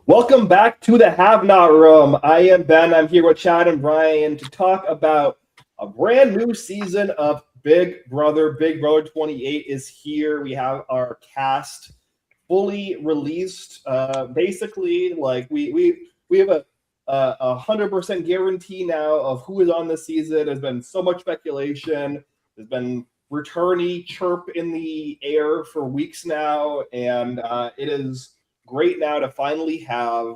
Welcome back to the Have Not Room. I am Ben. I'm here with Chad and Brian to talk about a brand new season of Big Brother. Big Brother 28 is here. We have our cast fully released. Basically, like we have a 100% guarantee now of who is on the season. There's been so much speculation. There's been returnee chirp in the air for weeks now, and it is great now to finally have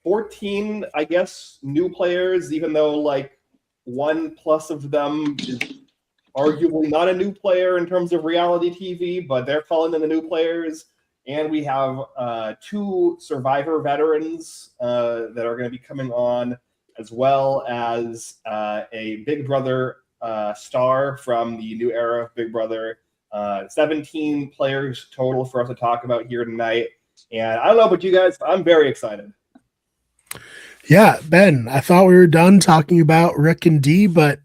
14, I guess, new players, even though like one plus of them is arguably not a new player in terms of reality TV, but they're calling in the new players. And we have two Survivor veterans that are going to be coming on, as well as a Big Brother star from the new era of Big Brother. 17 players total for us to talk about here tonight. And I don't know about you guys, I'm very excited. Yeah, Ben, I thought we were done talking about Rick and Dee, but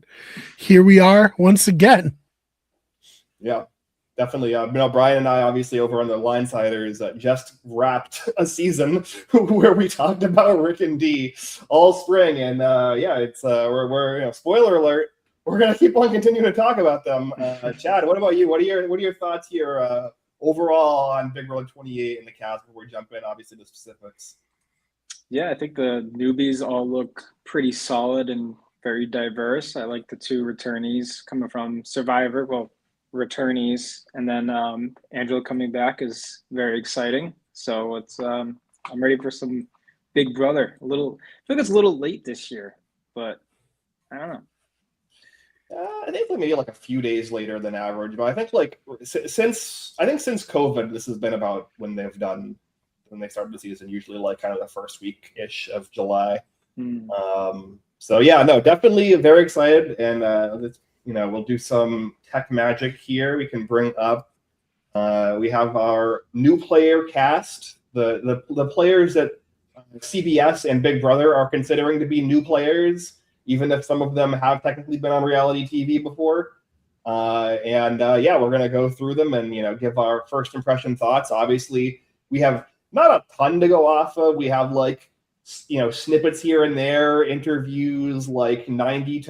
here we are once again. Yeah, definitely. Brian and I, obviously, over on the Linesiders, just wrapped a season where we talked about Rick and Dee all spring. And it's we're spoiler alert, we're gonna keep on continuing to talk about them. Chad, what about you? What are your thoughts here overall on Big Brother 28 and the cast before we jump in, obviously, the specifics? Yeah, I think the newbies all look pretty solid and very diverse. I like the two returnees coming from Survivor. Well, returnees, and then Angela coming back is very exciting. So it's I'm ready for some Big Brother. I think it's a little late this year, but I don't know. I think maybe like a few days later than average, but I think since COVID, this has been about when they started the season, usually like kind of the first week-ish of July. So yeah, no, definitely very excited, and we'll do some tech magic here. We can bring up. We have our new player cast, the players that CBS and Big Brother are considering to be new players, even if some of them have technically been on reality TV before. We're going to go through them and, give our first impression thoughts. Obviously, we have not a ton to go off of. We have snippets here and there, interviews, like 90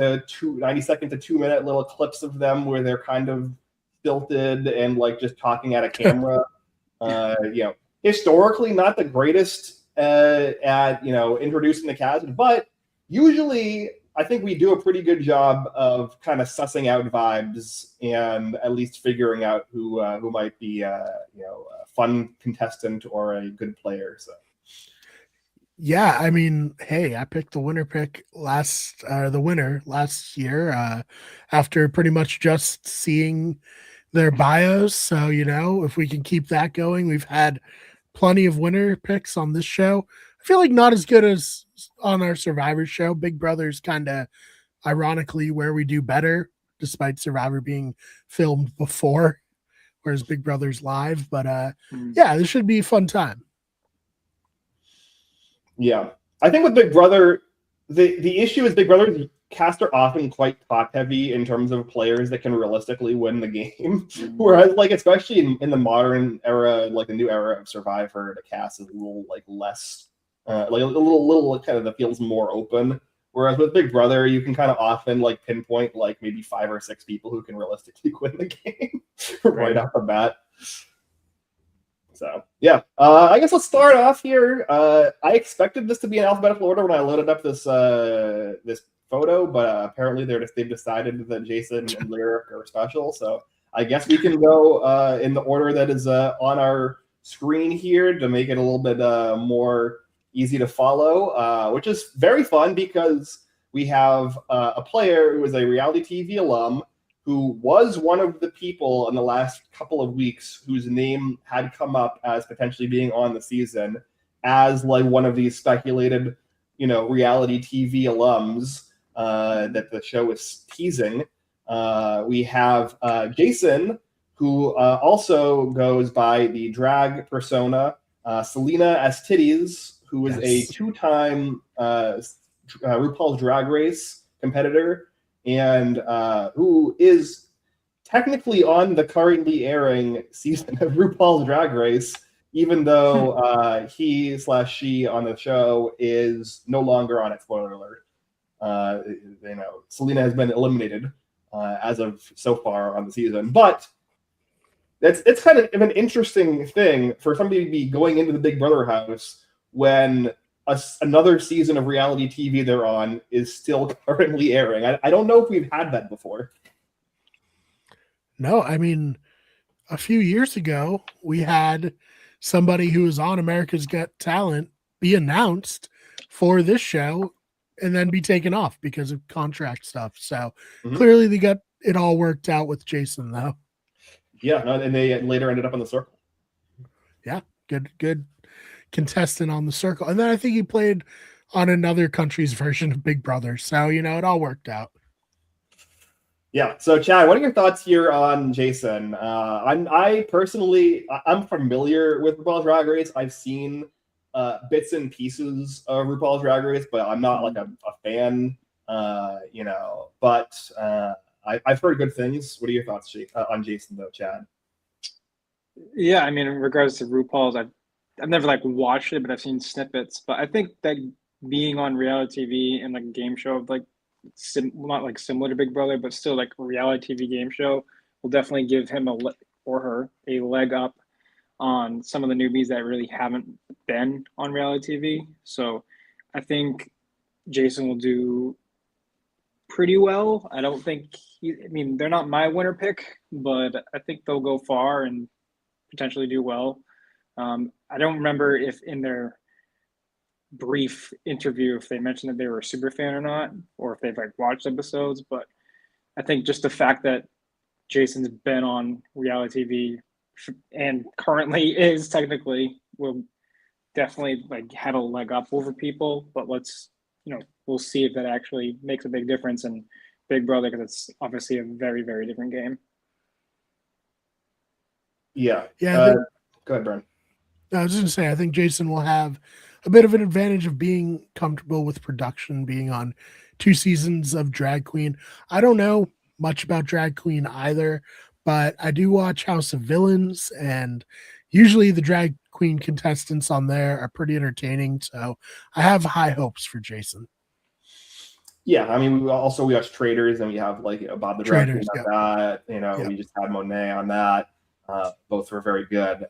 second to 2 minute little clips of them where they're kind of stilted and like just talking at a camera. Historically not the greatest at introducing the cast, but usually I think we do a pretty good job of kind of sussing out vibes and at least figuring out who might be a fun contestant or a good player. So yeah, I mean, hey, I picked the winner last year after pretty much just seeing their bios. So if we can keep that going, we've had plenty of winner picks on this show. I feel like not as good as on our Survivor show. Big Brother's kind of ironically where we do better, despite Survivor being filmed before, whereas Big Brother's live. But this should be a fun time. Yeah, I think with Big Brother, the issue is Big Brother's cast are often quite top heavy in terms of players that can realistically win the game. Whereas, especially in the modern era, like the new era of Survivor, the cast is a little less. A little kind of, that feels more open. Whereas with Big Brother, you can kind of often pinpoint maybe 5 or 6 people who can realistically win the game right off the bat. So yeah, I guess let's start off here. I expected this to be in alphabetical order when I loaded up this photo, but apparently they've decided that Jason and Lyric are special. So I guess we can go in the order that is on our screen here to make it a little bit more easy to follow, which is very fun because we have a player who is a reality TV alum who was one of the people in the last couple of weeks whose name had come up as potentially being on the season as one of these speculated, reality TV alums that the show is teasing. We have Jason, who also goes by the drag persona Selena as Titties, who is a 2-time RuPaul's Drag Race competitor and who is technically on the currently airing season of RuPaul's Drag Race even though he/she on the show is no longer on it. Spoiler alert. Selena has been eliminated as of so far on the season, but it's kind of an interesting thing for somebody to be going into the Big Brother house when another season of reality TV they're on is still currently airing. I don't know if we've had that before. No, I mean, a few years ago, we had somebody who was on America's Got Talent be announced for this show and then be taken off because of contract stuff. So clearly they got it all worked out with Jason, though. Yeah, and they later ended up on The Circle. Yeah, good contestant on The Circle. And then I think he played on another country's version of Big Brother. So, it all worked out. Yeah. So, Chad, what are your thoughts here on Jason? I'm familiar with RuPaul's Drag Race. I've seen bits and pieces of RuPaul's Drag Race, but I'm not like a fan. But I've heard good things. What are your thoughts on Jason, though, Chad? Yeah, I mean, in regards to RuPaul's, I've never like watched it, but I've seen snippets. But I think that being on reality TV and like a game show of like not like similar to Big Brother, but still like a reality TV game show will definitely give him or her a leg up on some of the newbies that really haven't been on reality TV. So I think Jason will do pretty well. I don't think they're not my winner pick, but I think they'll go far and potentially do well. I don't remember if in their brief interview if they mentioned that they were a super fan or not, or if they've like watched episodes, but I think just the fact that Jason's been on reality TV and currently is technically will definitely like have a leg up over people. But we'll see if that actually makes a big difference in Big Brother, because it's obviously a very, very different game. Yeah. Go ahead, Brian. I was just going to say, I think Jason will have a bit of an advantage of being comfortable with production, being on 2 seasons of Drag Queen. I don't know much about Drag Queen either, but I do watch House of Villains, and usually the Drag Queen contestants on there are pretty entertaining. So I have high hopes for Jason. Yeah, I mean, we watch Traders, and we have like Bob the Drag Queen on that. We just had Monet on that. Both were very good.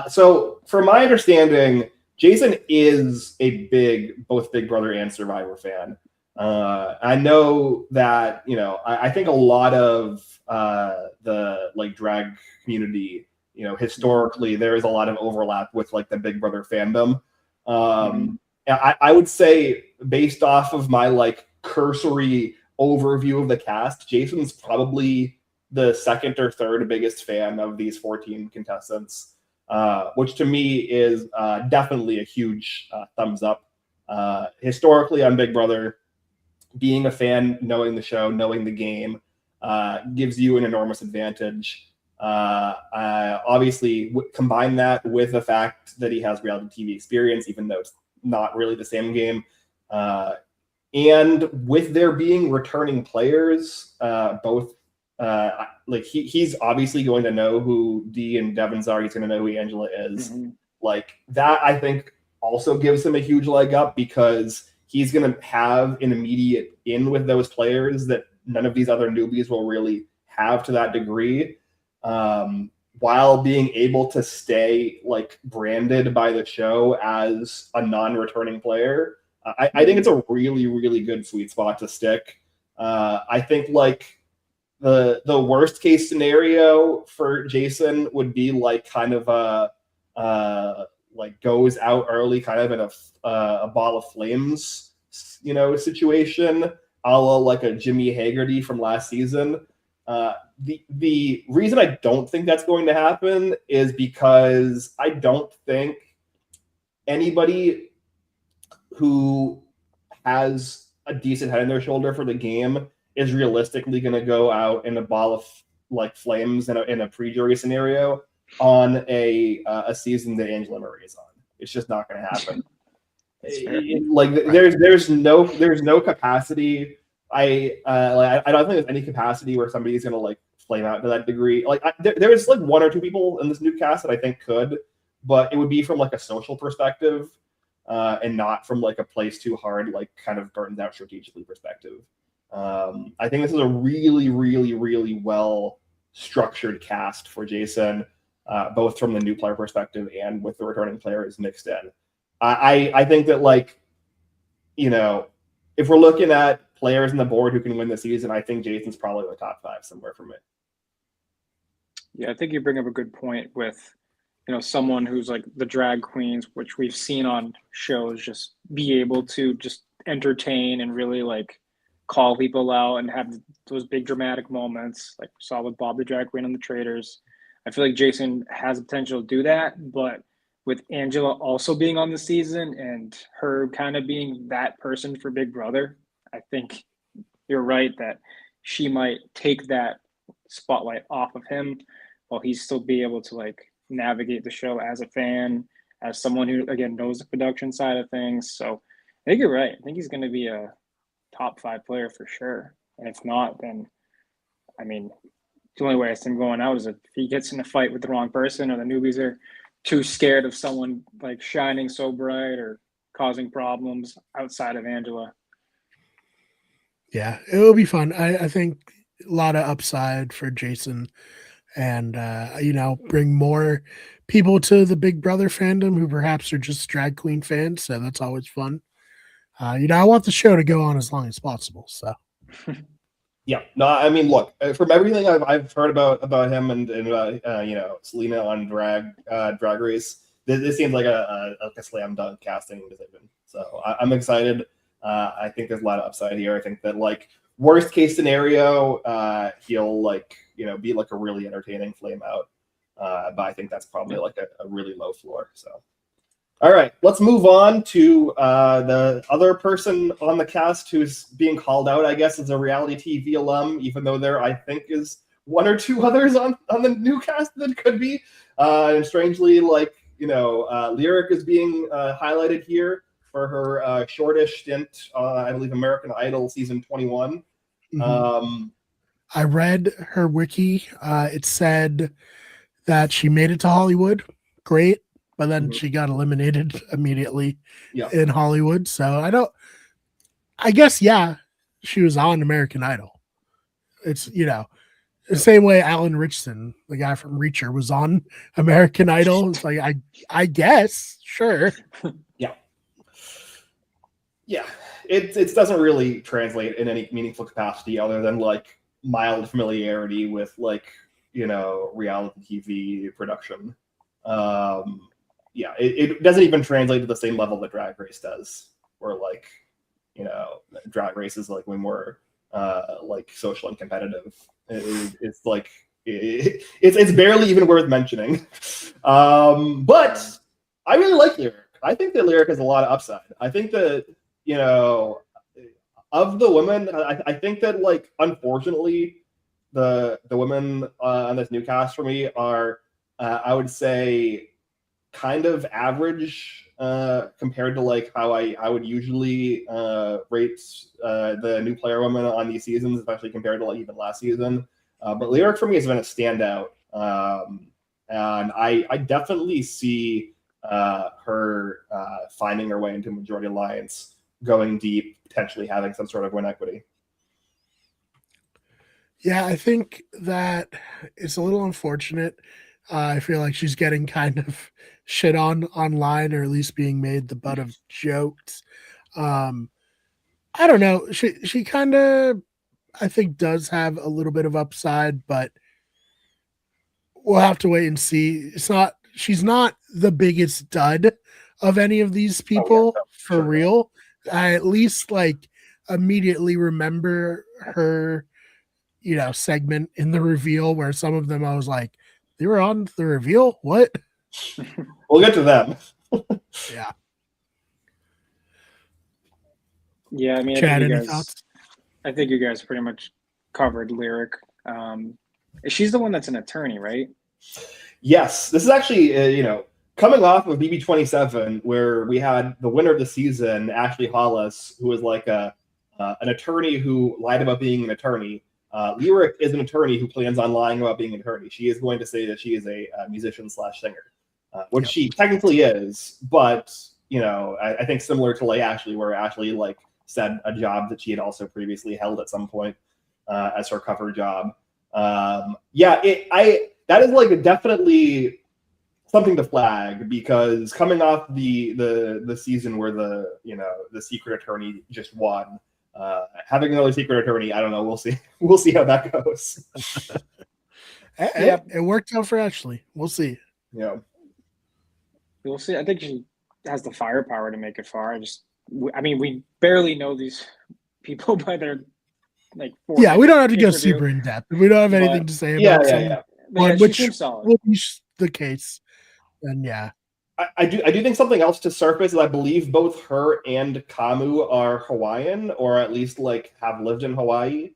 So from my understanding, Jason is a both Big Brother and Survivor fan. I know that, I think a lot of the like drag community, historically there is a lot of overlap with like the Big Brother fandom. I would say, based off of my like cursory overview of the cast, Jason's probably the second or third biggest fan of these 14 contestants, which to me is definitely a huge thumbs up. Historically on Big Brother, being a fan, knowing the show, knowing the game, gives you an enormous advantage. Obviously, combine that with the fact that he has reality TV experience, even though it's not really the same game. And with there being returning players, both he's obviously going to know who Dee and Devins are. He's going to know who Angela is. Like that, I think also gives him a huge leg up, because he's going to have an immediate in with those players that none of these other newbies will really have to that degree, while being able to stay like branded by the show as a non-returning player. I think it's a really, really good sweet spot to stick. I think like the worst case scenario for Jason would be like kind of a like goes out early, kind of in a ball of flames, situation, a la like a Jimmy Haggerty from last season. The reason I don't think that's going to happen is because I don't think anybody who has a decent head on their shoulder for the game is realistically going to go out in a ball of like flames in a pre-jury scenario on a season that Angela Murray is on. It's just not going to happen. There's no capacity. I don't think there's any capacity where somebody's going to like flame out to that degree. Like there's like one or two people in this new cast that I think could, but it would be from like a social perspective, and not from like a plays too hard, like kind of burns out strategically perspective. I think this is a really, really, really well structured cast for Jason, both from the new player perspective and with the returning players mixed in. I think that, like, you know, if we're looking at players on the board who can win the season, I think Jason's probably in the top 5 somewhere for me. Yeah, I think you bring up a good point with, you know, someone who's like the drag queens, which we've seen on shows, just be able to just entertain and really like call people out and have those big dramatic moments like we saw with Bob the drag queen on the Traders. I feel like Jason has the potential to do that, but with Angela also being on the season and her kind of being that person for Big Brother, I think you're right that she might take that spotlight off of him while he still be able to like navigate the show as a fan, as someone who again knows the production side of things. So I think you're right. I think he's going to be a top 5 player for sure. And if not, then I mean, the only way I see him going out is if he gets in a fight with the wrong person or the newbies are too scared of someone like shining so bright or causing problems outside of Angela. Yeah, it will be fun. I think a lot of upside for Jason, and you know, bring more people to the Big Brother fandom who perhaps are just drag queen fans. So that's always fun. You know, I want the show to go on as long as possible. So. Yeah, no, I mean, look, from everything I've heard about him and you know, Selena on Drag Race, this seems like a slam dunk casting decision. So I'm excited. I think there's a lot of upside here. I think that, like, worst case scenario, he'll, like, you know, be like a really entertaining flame out. But I think that's probably like a really low floor. So. All right, let's move on to the other person on the cast who's being called out, I guess, as a reality TV alum, even though there, I think, is one or two others on the new cast that could be. And strangely, like, you know, Lyric is being highlighted here for her shortish stint, I believe, American Idol season 21. Mm-hmm. I read her wiki. It said that she made it to Hollywood. Great. But then she got eliminated immediately in Hollywood. So I guess, yeah, she was on American Idol. It's, you know, the same way Alan Richson, the guy from Reacher, was on American Idol. It's like, I guess, sure. Yeah. Yeah. It doesn't really translate in any meaningful capacity other than, like, mild familiarity with, like, you know, reality TV production. Yeah, it doesn't even translate to the same level that Drag Race does, where, like, you know, Drag Race is like way more like social and competitive. It's like it's barely even worth mentioning. But I really like Lyric. I think that Lyric has a lot of upside. I think that, you know, of the women, I think that, like, unfortunately, the women on this new cast for me are, I would say, kind of average compared to, like, how I would usually rate the new player women on these seasons, especially compared to, like, even last season. But Lyric for me has been a standout, and I definitely see her finding her way into Majority Alliance, going deep, potentially having some sort of win equity. Yeah, I think that it's a little unfortunate. I feel like she's getting kind of shit on online, or at least being made the butt of jokes. I don't know. She kind of, I think, does have a little bit of upside, but we'll have to wait and see. She's not the biggest dud of any of these people, for real. I at least, like, immediately remember her, you know, segment in the reveal where some of them I was like, they were on the reveal? What? We'll get to them. Yeah. Yeah, I mean, Chad, any thoughts? I think you guys pretty much covered Lyric. She's the one that's an attorney, right? Yes. This is actually, you know, coming off of BB27, where we had the winner of the season, Ashley Hollis, who was like an attorney who lied about being an attorney. Lyric is an attorney who plans on lying about being an attorney. She is going to say that she is a musician/singer, which she technically is. But I think similar to like Ashley, where Ashley like said a job that she had also previously held at some point as her cover job. That is like definitely something to flag, because coming off the season where the secret attorney just won, having another secret attorney, I don't know. We'll see how that goes. It worked out for Ashley. We'll see. Yeah, we'll see. I think she has the firepower to make it far. We barely know these people by their like. We don't have to go super in depth. We don't have anything to say about which will be the case. And I do think something else to surface is I believe both her and Kamu are Hawaiian, or at least like have lived in Hawaii.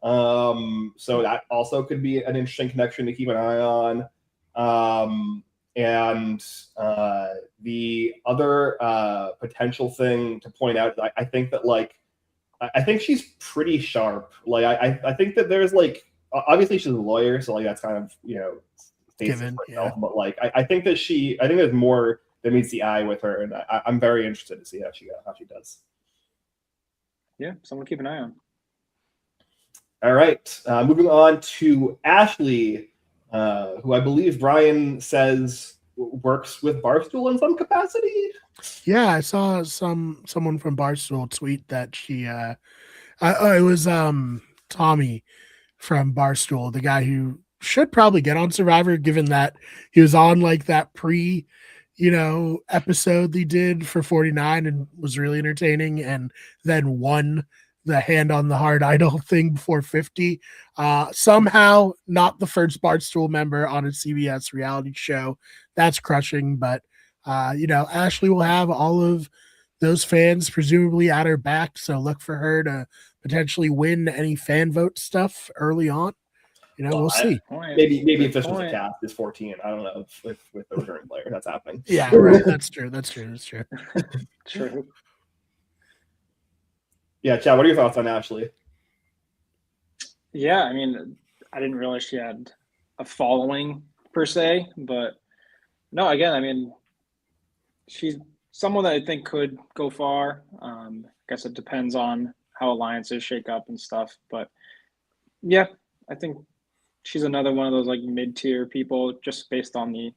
So that also could be an interesting connection to keep an eye on. And the other potential thing to point out, I think that like I think she's pretty sharp. Like I think that there's like obviously she's a lawyer, so like that's kind of given, but like I think there's more that meets the eye with her, and I'm very interested to see how she does. Yeah, someone to keep an eye on. All right, moving on to Ashley, who I believe Brian says works with Barstool in some capacity. Yeah, I saw someone from Barstool tweet that she it was Tommy from Barstool, the guy who should probably get on Survivor, given that he was on like that episode they did for 49 and was really entertaining, and then won the hand on the heart idol thing before 50. Somehow not the first Barstool member on a CBS reality show. That's crushing, but Ashley will have all of those fans presumably at her back, so look for her to potentially win any fan vote stuff early on. We'll see. Maybe if this was a cast, it's 14. I don't know if with the returning player that's happening. Yeah, right. That's true. True. Yeah, Chad, what are your thoughts on Ashley? Yeah, I didn't realize she had a following per se, but no, again, she's someone that I think could go far. I guess it depends on how alliances shake up and stuff, but yeah, I think she's another one of those like mid-tier people just based on the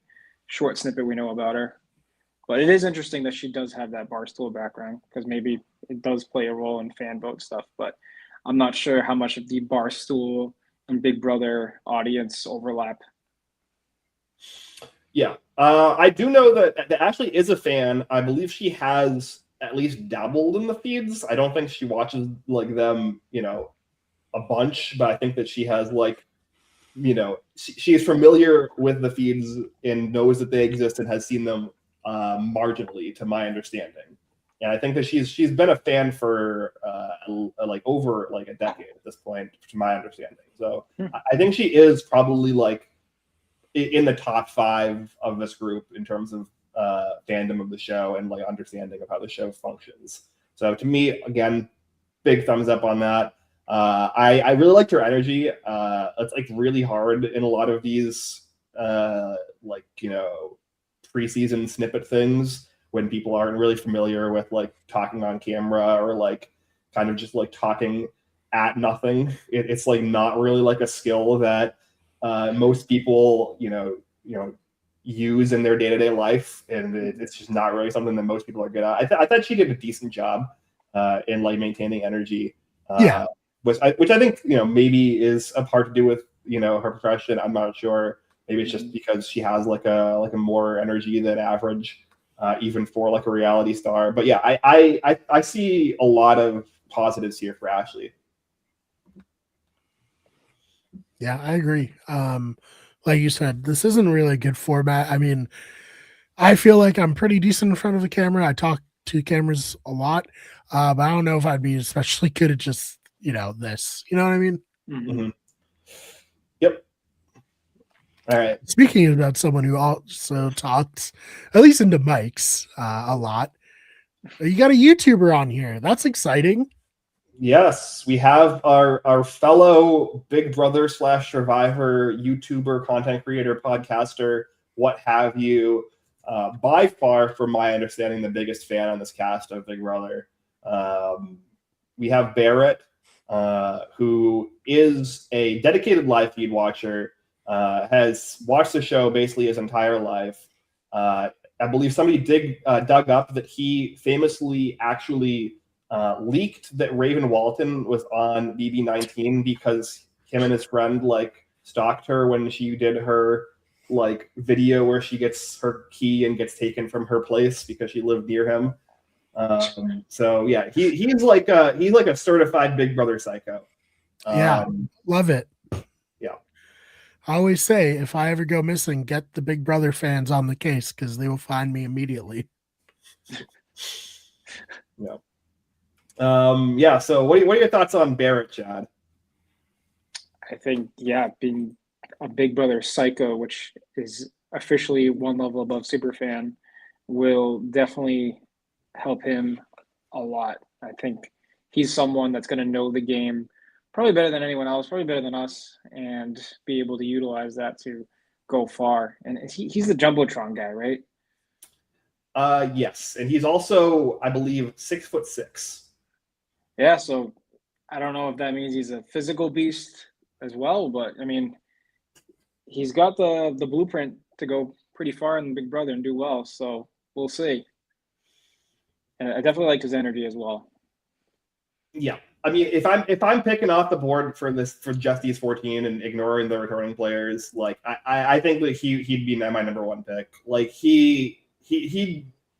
short snippet we know about her. But it is interesting that she does have that Barstool background, because maybe it does play a role in fan vote stuff, but I'm not sure how much of the Barstool and Big Brother audience overlap. Yeah. I do know that Ashley is a fan. I believe she has at least dabbled in the feeds. I don't think she watches like them, a bunch, but I think that she has like, she is familiar with the feeds and knows that they exist and has seen them marginally, to my understanding. And I think that she's been a fan for like over like a decade at this point, to my understanding. So I think she is probably like in the top 5 of this group in terms of fandom of the show and like understanding of how the show functions. So to me, again, big thumbs up on that. I really liked her energy. It's like really hard in a lot of these preseason snippet things when people aren't really familiar with like talking on camera or like kind of just like talking at nothing. It's like not really like a skill that most people use in their day-to-day life, and it's just not really something that most people are good at. I thought she did a decent job in like maintaining energy. Which I think maybe is a part to do with her profession. I'm not sure. Maybe it's just because she has like a more energy than average, even for like a reality star. But yeah, I see a lot of positives here for Ashley. Yeah, I agree. Like you said, this isn't really a good format. I feel like I'm pretty decent in front of a camera. I talk to cameras a lot, but I don't know if I'd be especially good at just this. You know what I mean? Mm-hmm. Yep. All right. Speaking about someone who also talks, at least into mics, a lot, you got a YouTuber on here. That's exciting. Yes, we have our fellow Big Brother / Survivor YouTuber, content creator, podcaster, what have you. By far, from my understanding, the biggest fan on this cast of Big Brother. We have Barrett, who is a dedicated live feed watcher, has watched the show basically his entire life. I believe somebody dug up that he famously actually leaked that Raven Walton was on BB19 because him and his friend like stalked her when she did her like video where she gets her key and gets taken from her place because she lived near him. So yeah, he's like a certified Big Brother psycho. Yeah, love it. Yeah. I always say if I ever go missing, get the Big Brother fans on the case because they will find me immediately. Yeah. Yeah. So what are your thoughts on Barrett, Chad? I think, yeah, being a Big Brother psycho, which is officially one level above Superfan, will definitely help him a lot. I think he's someone that's going to know the game probably better than anyone else, probably better than us, and be able to utilize that to go far. And he's the Jumbotron guy, right? Yes, and he's also, I believe, 6'6". Yeah, so I don't know if that means he's a physical beast as well, but I mean, he's got the blueprint to go pretty far in Big Brother and do well. So we'll see. And I definitely liked his energy as well. Yeah, I mean, if I'm picking off the board for just these 14 and ignoring the returning players, like I think that he'd be my number one pick. Like he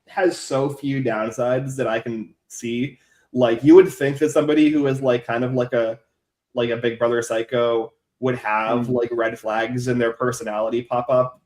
has so few downsides that I can see. Like you would think that somebody who is like kind of like a Big Brother psycho would have like red flags in their personality pop up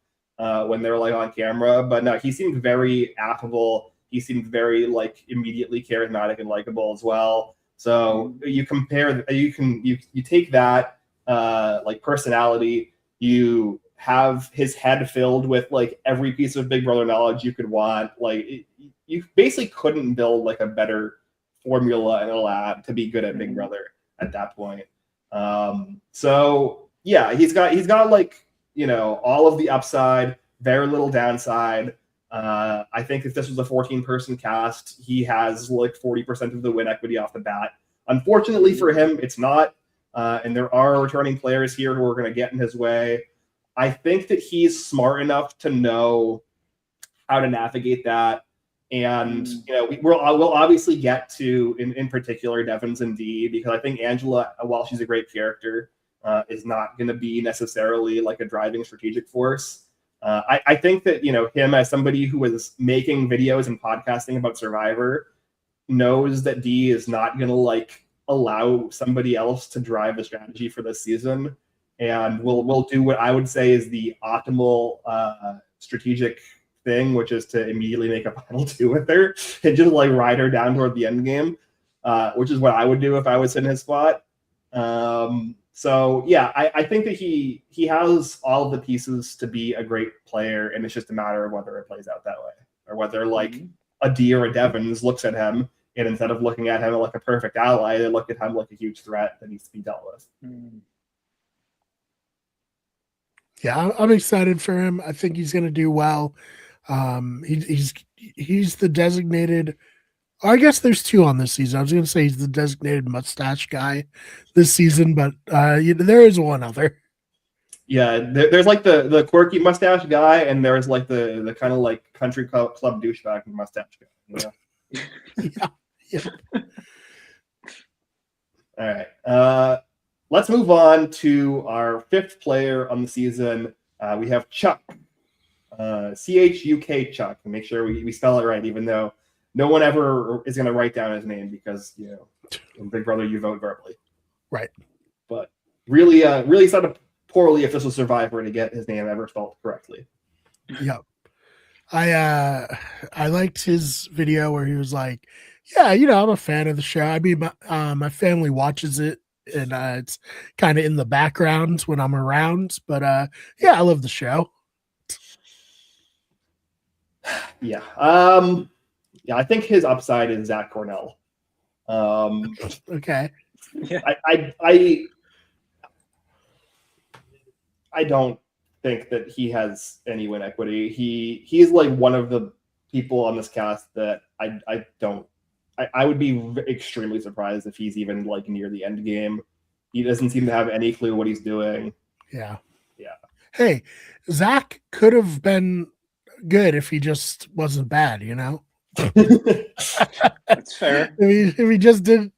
when they're like on camera, but no, he seemed very affable. He seemed very like immediately charismatic and likable as well. So you compare, you take that like personality, you have his head filled with like every piece of Big Brother knowledge you could want. Like you basically couldn't build like a better formula in a lab to be good at Big Brother at that point. So yeah, he's got like, you know, all of the upside, very little downside. I think if this was a 14-person cast, he has like 40% of the win equity off the bat. Unfortunately for him, it's not. And there are returning players here who are going to get in his way. I think that he's smart enough to know how to navigate that. And, you know, we'll obviously get to, in particular, Devins and Dee, because I think Angela, while she's a great character, is not going to be necessarily like a driving strategic force. I think that, you know, him as somebody who is making videos and podcasting about Survivor knows that Dee is not going to like allow somebody else to drive the strategy for this season. And we'll do what I would say is the optimal strategic thing, which is to immediately make a final two with her and just like ride her down toward the end game, which is what I would do if I was in his spot. So yeah, I think that he has all of the pieces to be a great player, and it's just a matter of whether it plays out that way, or whether like a Dee or a Devins looks at him, and instead of looking at him like a perfect ally, they look at him like a huge threat that needs to be dealt with. Yeah, I'm excited for him. I think he's going to do well. He's the designated. I guess there's two on this season. I was going to say he's the designated mustache guy this season, but there is one other. Yeah, there's like the quirky mustache guy, and there's like the kind of like country club douchebag mustache guy. You know? Yeah. All right. Let's move on to our fifth player on the season. We have Chuck. CHUK Chuck. Make sure we spell it right, even though no one ever is going to write down his name because, you know, in Big Brother you vote verbally. Right. But really set up poorly if this was Survivor to get his name ever spelled correctly. Yep. I liked his video where he was like, yeah, you know, I'm a fan of the show. I mean, my family watches it, and it's kind of in the background when I'm around. But yeah, I love the show. Yeah. Yeah, I think his upside is Zach Cornell. Okay. Yeah. I don't think that he has any win equity. He's like one of the people on this cast that I would be extremely surprised if he's even like near the end game. He doesn't seem to have any clue what he's doing. Yeah. Yeah. Hey, Zach could have been good if he just wasn't bad, you know? That's fair. If he just didn't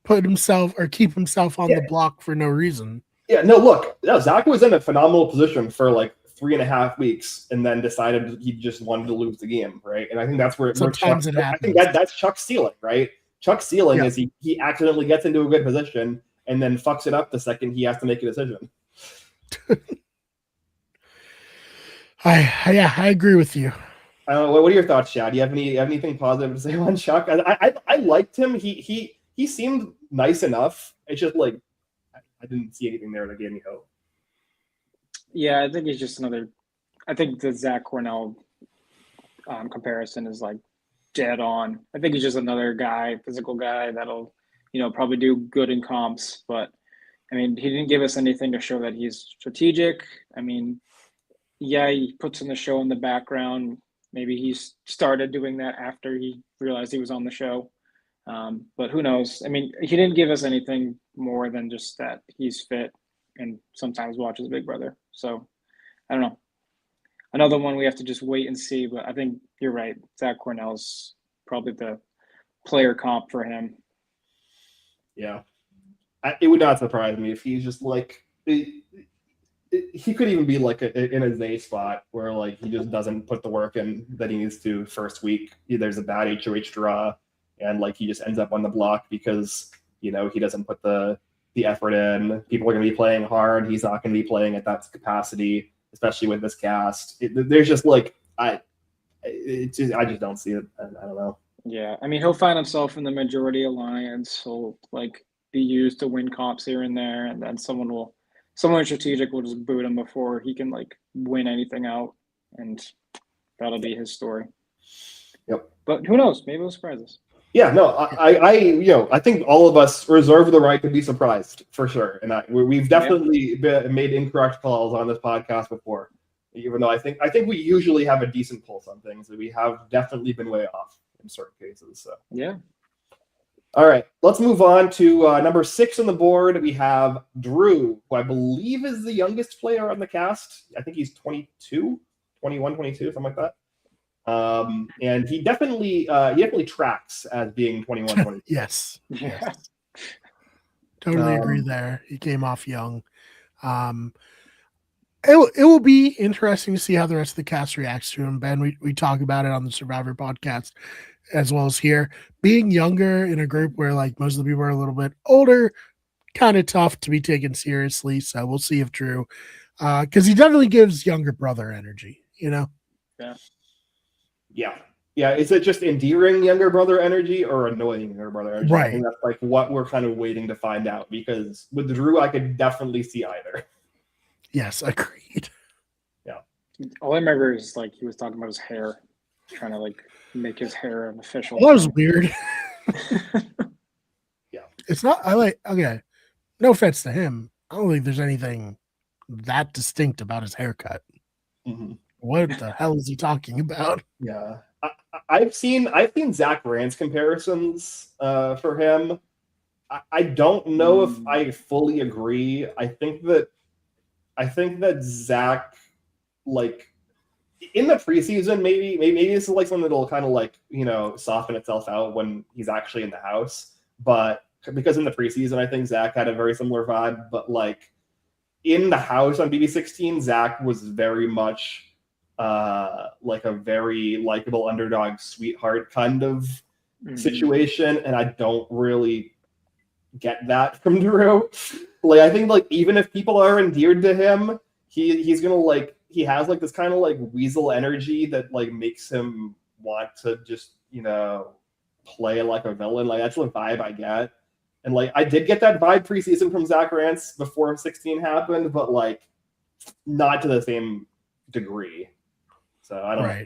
put himself or keep himself on Yeah. the block for no reason. Yeah, no, look, no, Zach was in a phenomenal position for like 3.5 weeks and then decided he just wanted to lose the game, right? And I think that's where Sometimes Chuck, it I think happens. that's Chuck's ceiling, right? Chuck's ceiling Yeah. is he accidentally gets into a good position and then fucks it up the second he has to make a decision. I agree with you. What are your thoughts, Chad? Do you have anything positive to say on Chuck? I liked him. He seemed nice enough. It's just like I didn't see anything there that gave me hope. Yeah, I think he's just another. I think the Zach Cornell comparison is like dead on. I think he's just another guy, physical guy that'll, probably do good in comps. But I mean, he didn't give us anything to show that he's strategic. I mean, yeah, he puts in the show in the background. Maybe he started doing that after he realized he was on the show. But who knows? I mean, he didn't give us anything more than just that he's fit and sometimes watches Big Brother. So I don't know. Another one we have to just wait and see. But I think you're right. Zach Cornell's probably the player comp for him. Yeah, it would not surprise me if he's just like he could even be like in a Zay spot where like he just doesn't put the work in that he needs to first week. There's a bad HOH draw, and like he just ends up on the block because he doesn't put the effort in. People are going to be playing hard. He's not going to be playing at that capacity, especially with this cast. There's just like I just don't see it. I don't know. Yeah, I mean, he'll find himself in the majority alliance. He'll like be used to win comps here and there, and then someone strategic will just boot him before he can like win anything out, and that'll be his story. Yep. But who knows? Maybe it'll surprise us. Yeah, no, I think all of us reserve the right to be surprised for sure, and we've definitely made incorrect calls on this podcast before. Even though I think we usually have a decent pulse on things, that we have definitely been way off in certain cases. So yeah. All right, let's move on to number 6 on the board. We have Drew, who I believe is the youngest player on the cast. I think he's 22, 21, 22, something like that. And he definitely tracks as being 21, 22. Yes. Yeah. Totally agree there. He came off young. It will be interesting to see how the rest of the cast reacts to him. Ben, we talk about it on the Survivor podcast as well as here. Being younger in a group where like most of the people are a little bit older, kind of tough to be taken seriously. So we'll see if Drew, because he definitely gives younger brother energy, Yeah. Yeah. Is it just endearing younger brother energy or annoying younger brother energy? Right. I think that's like what we're kind of waiting to find out, because with Drew, I could definitely see either. Yes, agreed. Yeah. All I remember is like he was talking about his hair, trying to like make his hair an official. That was weird. Yeah. It's not, okay. No offense to him. I don't think there's anything that distinct about his haircut. Mm-hmm. What the hell is he talking about? Yeah. I've seen Zach Rance comparisons for him. I don't know if I fully agree. I think that Zach, like in the preseason, maybe this is like something that'll kind of like soften itself out when he's actually in the house. But because in the preseason, I think Zach had a very similar vibe. But like in the house on BB16, Zach was very much like a very likable underdog sweetheart kind of situation, and I don't really get that from Drew. Like I think like even if people are endeared to him, he's gonna like he has like this kind of like weasel energy that like makes him want to just play like a villain. Like that's the vibe I get, and like I did get that vibe preseason from Zach Rance before 16 happened, but like not to the same degree. So I don't know.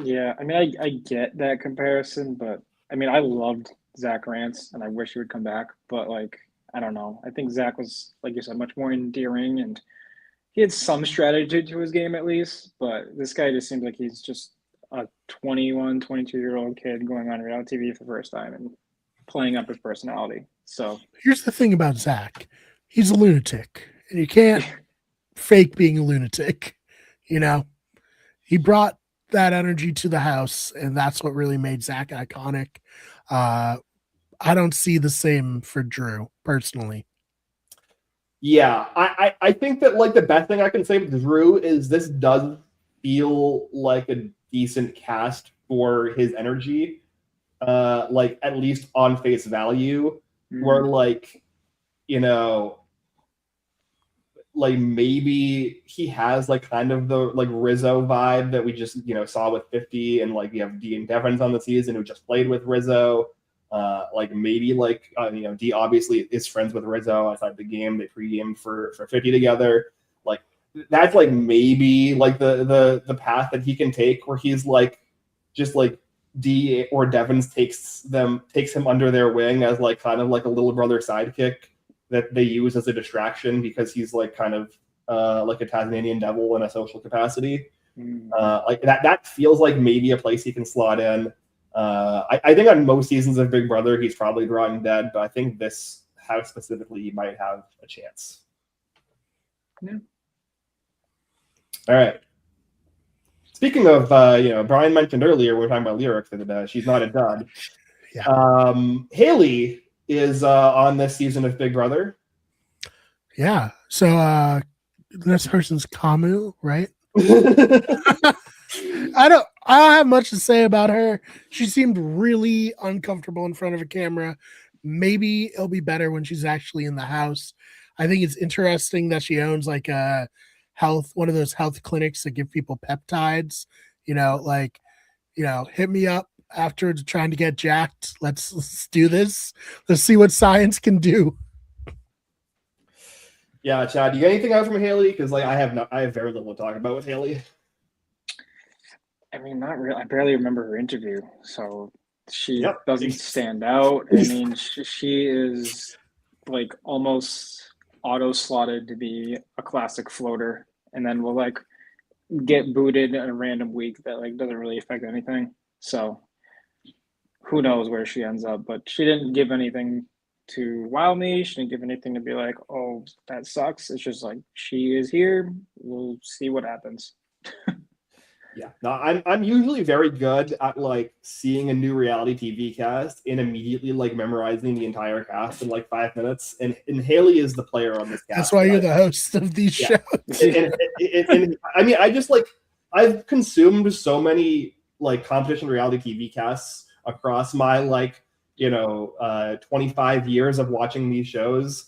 Yeah, I mean, I get that comparison, but I mean, I loved Zach Rance, and I wish he would come back, but like, I don't know. I think Zach was, like you said, much more endearing, and he had some strategy to his game at least. But this guy just seems like he's just a 21, 22-year-old kid going on reality TV for the first time and playing up his personality. So Here's the thing about Zach. He's a lunatic, and you can't fake being a lunatic. You know, he brought that energy to the house, and that's what really made Zach iconic. I don't see the same for Drew personally. Yeah, I think that like the best thing I can say with Drew is this does feel like a decent cast for his energy. Like at least on face value, where like, you know, like maybe he has like kind of the like Rizzo vibe that we just, you know, saw with 50, and like you have D and Devins on the season who just played with Rizzo. Like maybe like you know, D obviously is friends with Rizzo outside the game. They pre-gamed for 50 together. Like that's like maybe like the path that he can take, where he's like just like D or Devins takes him under their wing as like kind of like a little brother sidekick that they use as a distraction because he's like kind of like a Tasmanian devil in a social capacity. Like that feels like maybe a place he can slot in. I think on most seasons of Big Brother, he's probably drawing dead, but I think this house specifically, he might have a chance. Yeah. All right. Speaking of, you know, Brian mentioned earlier, we were talking about lyrics, that she's not a dud. Yeah. Haley is on this season of Big Brother. Yeah. So this person's Camus, right? I don't have much to say about her. She seemed really uncomfortable in front of a camera. Maybe it'll be better when she's actually in the house. I think it's interesting that she owns like a one of those health clinics that give people peptides, you know, like, you know, hit me up after trying to get jacked. Let's do this. Let's see what science can do. Yeah, Chad, do you get anything out from Haley? Because like I have very little to talk about with Haley. I mean, not really. I barely remember her interview, so she Yep. doesn't stand out. I mean, she is like almost auto slotted to be a classic floater, and then will like get booted in a random week that like doesn't really affect anything. So who knows where she ends up? But she didn't give anything to wow me. She didn't give anything to be like, oh, that sucks. It's just like she is here. We'll see what happens. Yeah, no, I'm usually very good at like seeing a new reality TV cast and immediately like memorizing the entire cast in like 5 minutes. And Haley is the player on this cast. That's why you're the host of these shows. And I mean, I just like I've consumed so many like competition reality TV casts across my like, you know, 25 years of watching these shows.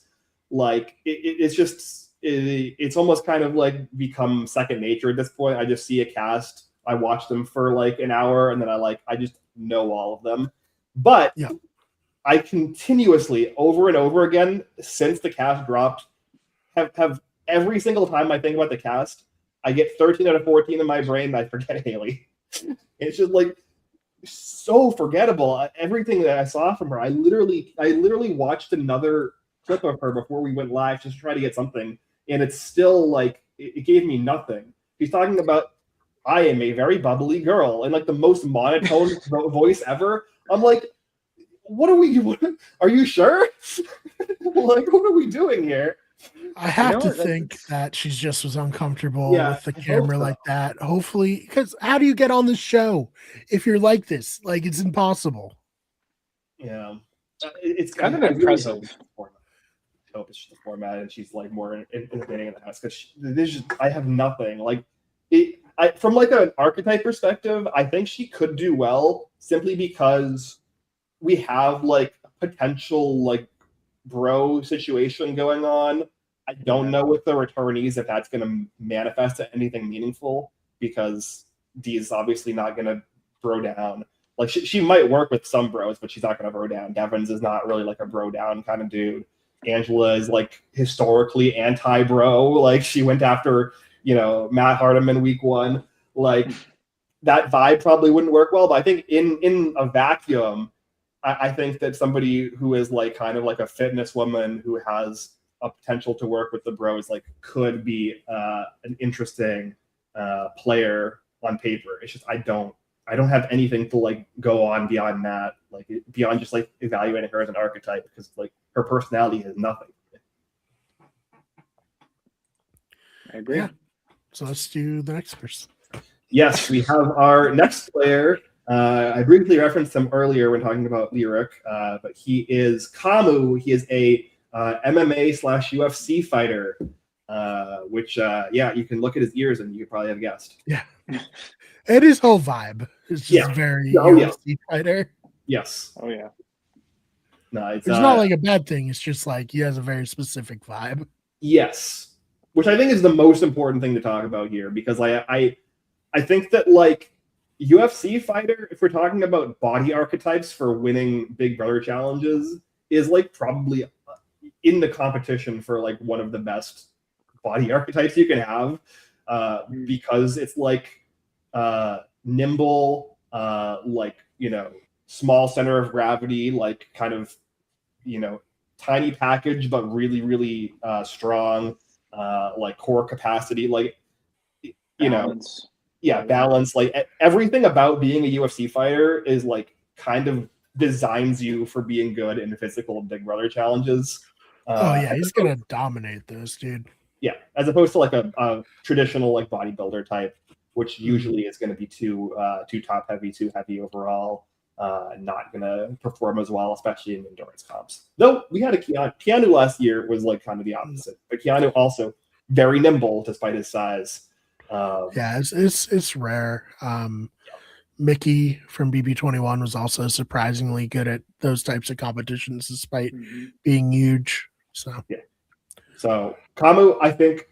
Like it's just. It's almost kind of like become second nature at this point. I just see a cast, I watch them for like an hour, and then I just know all of them. But yeah. I continuously, over and over again, since the cast dropped, have every single time I think about the cast, I get 13 out of 14 in my brain and I forget Haley. It's just like so forgettable. Everything that I saw from her, I literally watched another clip of her before we went live just to try to get something. And it's still like, it gave me nothing. He's talking about, I am a very bubbly girl, and like the most monotone voice ever. I'm like, what are we, are you sure? Like, what are we doing here? I have to think that she just was uncomfortable with the camera like that. Hopefully, because how do you get on the show if you're like this? Like, it's impossible. Yeah. It's kind of impressive. I hope it's just the format and she's like more entertaining in the house, because I have nothing like it. From like an archetype perspective, I think she could do well simply because we have like a potential like bro situation going on. I don't know with the returnees if that's going to manifest to anything meaningful, because Dee's obviously not going to bro down. Like she might work with some bros, but she's not going to bro down. Devins is not really like a bro down kind of dude. Angela is like historically anti-bro. Like she went after, you know, Matt Hardiman week 1. Like that vibe probably wouldn't work well. But I think in a vacuum, I think that somebody who is like kind of like a fitness woman who has a potential to work with the Bros like could be an interesting player on paper. It's just I don't have anything to like go on beyond that, like beyond just like evaluating her as an archetype, because like her personality has nothing. I agree. Yeah. So let's do the next person. Yes, we have our next player. I briefly referenced him earlier when talking about Lyric, but he is Kamu. He is a MMA/UFC fighter, which, yeah, you can look at his ears and you could probably have guessed. Yeah. And his whole vibe is just very UFC fighter. Yes. Oh, yeah. No, it's not like a bad thing. It's just like he has a very specific vibe. Yes. Which I think is the most important thing to talk about here, because I think that like UFC fighter, if we're talking about body archetypes for winning Big Brother challenges, is like probably in the competition for like one of the best body archetypes you can have, because it's like nimble, like, you know, small center of gravity, like kind of, you know, tiny package, but really, really strong, like core capacity, like, you Balance. know, yeah, balance. Like everything about being a UFC fighter is like kind of designs you for being good in physical Big Brother challenges. Oh yeah, he's gonna dominate those, dude. Yeah, as opposed to like a traditional like bodybuilder type, which usually is going to be too top heavy, too heavy overall. Not going to perform as well, especially in endurance comps. Though we had a Keanu last year was like kind of the opposite, but Keanu also very nimble despite his size. Yeah, it's rare. Mickey from BB21 was also surprisingly good at those types of competitions, despite being huge. So yeah. So Kamu, I think,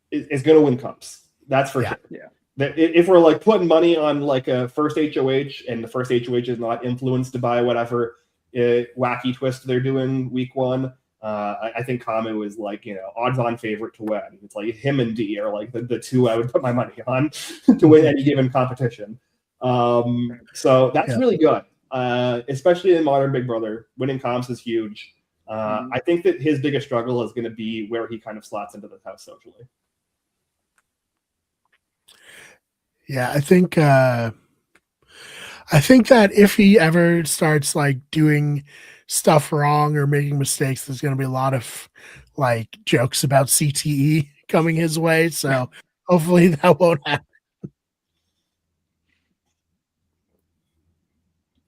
is going to win comps. That's for sure. Yeah. If we're like putting money on like a first HOH, and the first HOH is not influenced by whatever wacky twist they're doing week one, I think Kamu is like, you know, odds-on favorite to win. It's like him and D are like the two I would put my money on to win any given competition. So that's really good, especially in modern Big Brother. Winning comps is huge. I think that his biggest struggle is going to be where he kind of slots into the house socially. Yeah, I think that if he ever starts like doing stuff wrong or making mistakes, there's going to be a lot of like jokes about CTE coming his way. So hopefully that won't happen.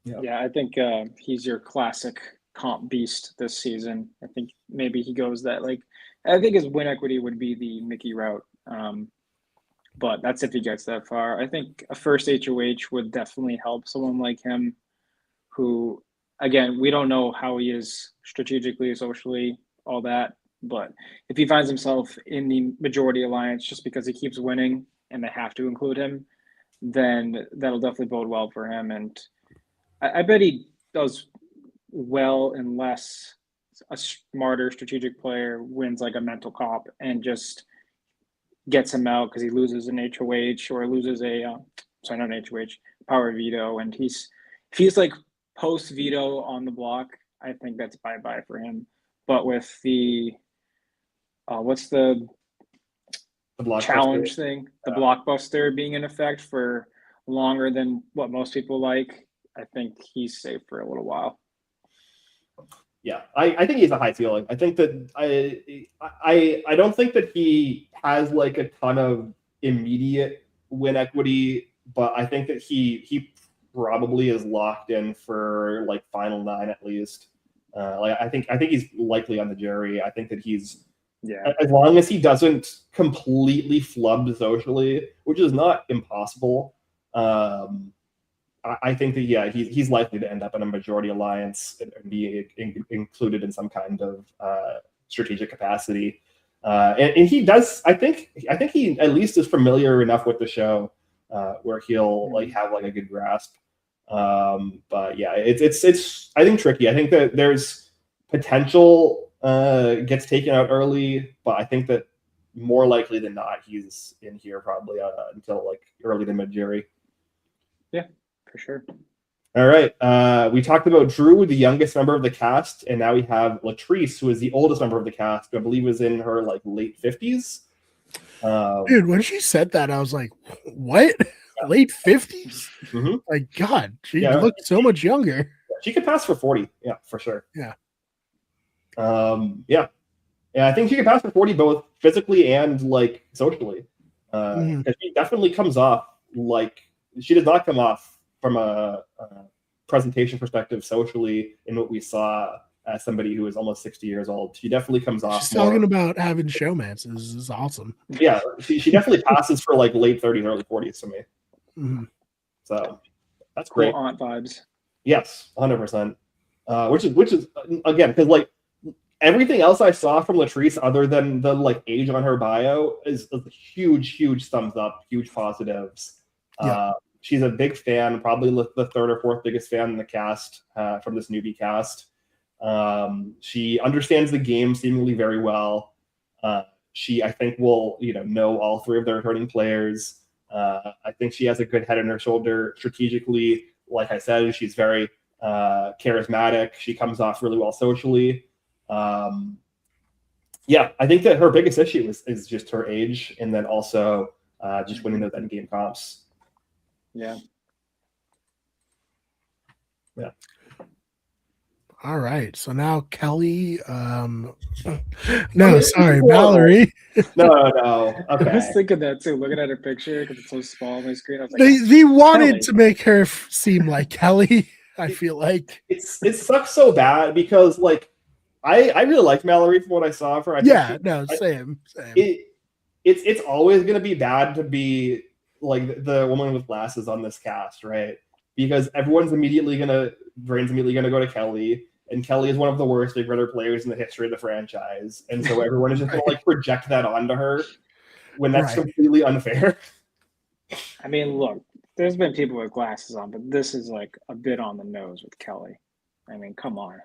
Yeah, I think he's your classic comp beast this season. I think maybe he goes that, like, I think his win equity would be the Mickey route. But that's if he gets that far. I think a first HOH would definitely help someone like him, who, again, we don't know how he is strategically, socially, all that. But if he finds himself in the majority alliance just because he keeps winning and they have to include him, then that'll definitely bode well for him. And I bet he does well unless a smarter strategic player wins like a mental cop and just gets him out because he loses an HOH or loses a not an HOH, power veto, and if he's like post veto on the block, I think that's bye for him. But with the what's the challenge thing, the blockbuster being in effect for longer than what most people like, I think he's safe for a little while. Yeah, I think he's a high ceiling. I think that I don't think that he has like a ton of immediate win equity, but I think that he probably is locked in for like final 9 at least. Like I think he's likely on the jury. I think that he's, as long as he doesn't completely flub socially, which is not impossible. I think that he's likely to end up in a majority alliance and be included in some kind of strategic capacity. And he does. I think he at least is familiar enough with the show where he'll like have like a good grasp. But yeah, it's I think tricky. I think that there's potential gets taken out early, but I think that more likely than not he's in here probably until like early to mid jury. Yeah. For sure. All right. We talked about Drew, the youngest member of the cast, and now we have Latrice, who is the oldest member of the cast, who I believe is in her like late 50s. Dude, when she said that, I was like, what? Late 50s? Mhm. Like, God, she Yeah. looked so much younger. She could pass for 40. Yeah, for sure. Yeah. Yeah. Yeah, I think she could pass for 40 both physically and like socially. Mhm. Because she definitely comes off like she does not come off from a presentation perspective socially in what we saw as somebody who is almost 60 years old. She definitely comes off She's more. talking about having showmances. This is awesome. Yeah, she definitely passes for like late 30s, early 40s to me. Mhm. So that's Cool great. aunt vibes. Yes, 100%. Which is again because like everything else I saw from Latrice, other than the like age on her bio, is a huge thumbs up, huge positives. Yeah. She's a big fan, probably the third or fourth biggest fan in the cast from this newbie cast. She understands the game seemingly very well. She, I think, will know all three of the returning players. I think she has a good head on her shoulder strategically. Like I said, she's very charismatic. She comes off really well socially. Yeah, I think that her biggest issue is just her age, and then also just winning those end game comps. Yeah. Yeah. All right. So now Kelly. No, sorry, Mallory. No. I was Okay. thinking that too, looking at her picture because it's so small on my screen. I was like, They wanted Kelly. to make her seem like Kelly. I feel like. It sucks so bad because like I really liked Mallory from what I saw of her. Same. It's always gonna be bad to be like the woman with glasses on this cast, right? Because everyone's brain's immediately gonna go to Kelly, and Kelly is one of the worst Big Brother players in the history of the franchise, and so everyone is just gonna like project that onto her when that's completely unfair. I mean, look, there's been people with glasses on, but this is like a bit on the nose with Kelly. I mean, come on.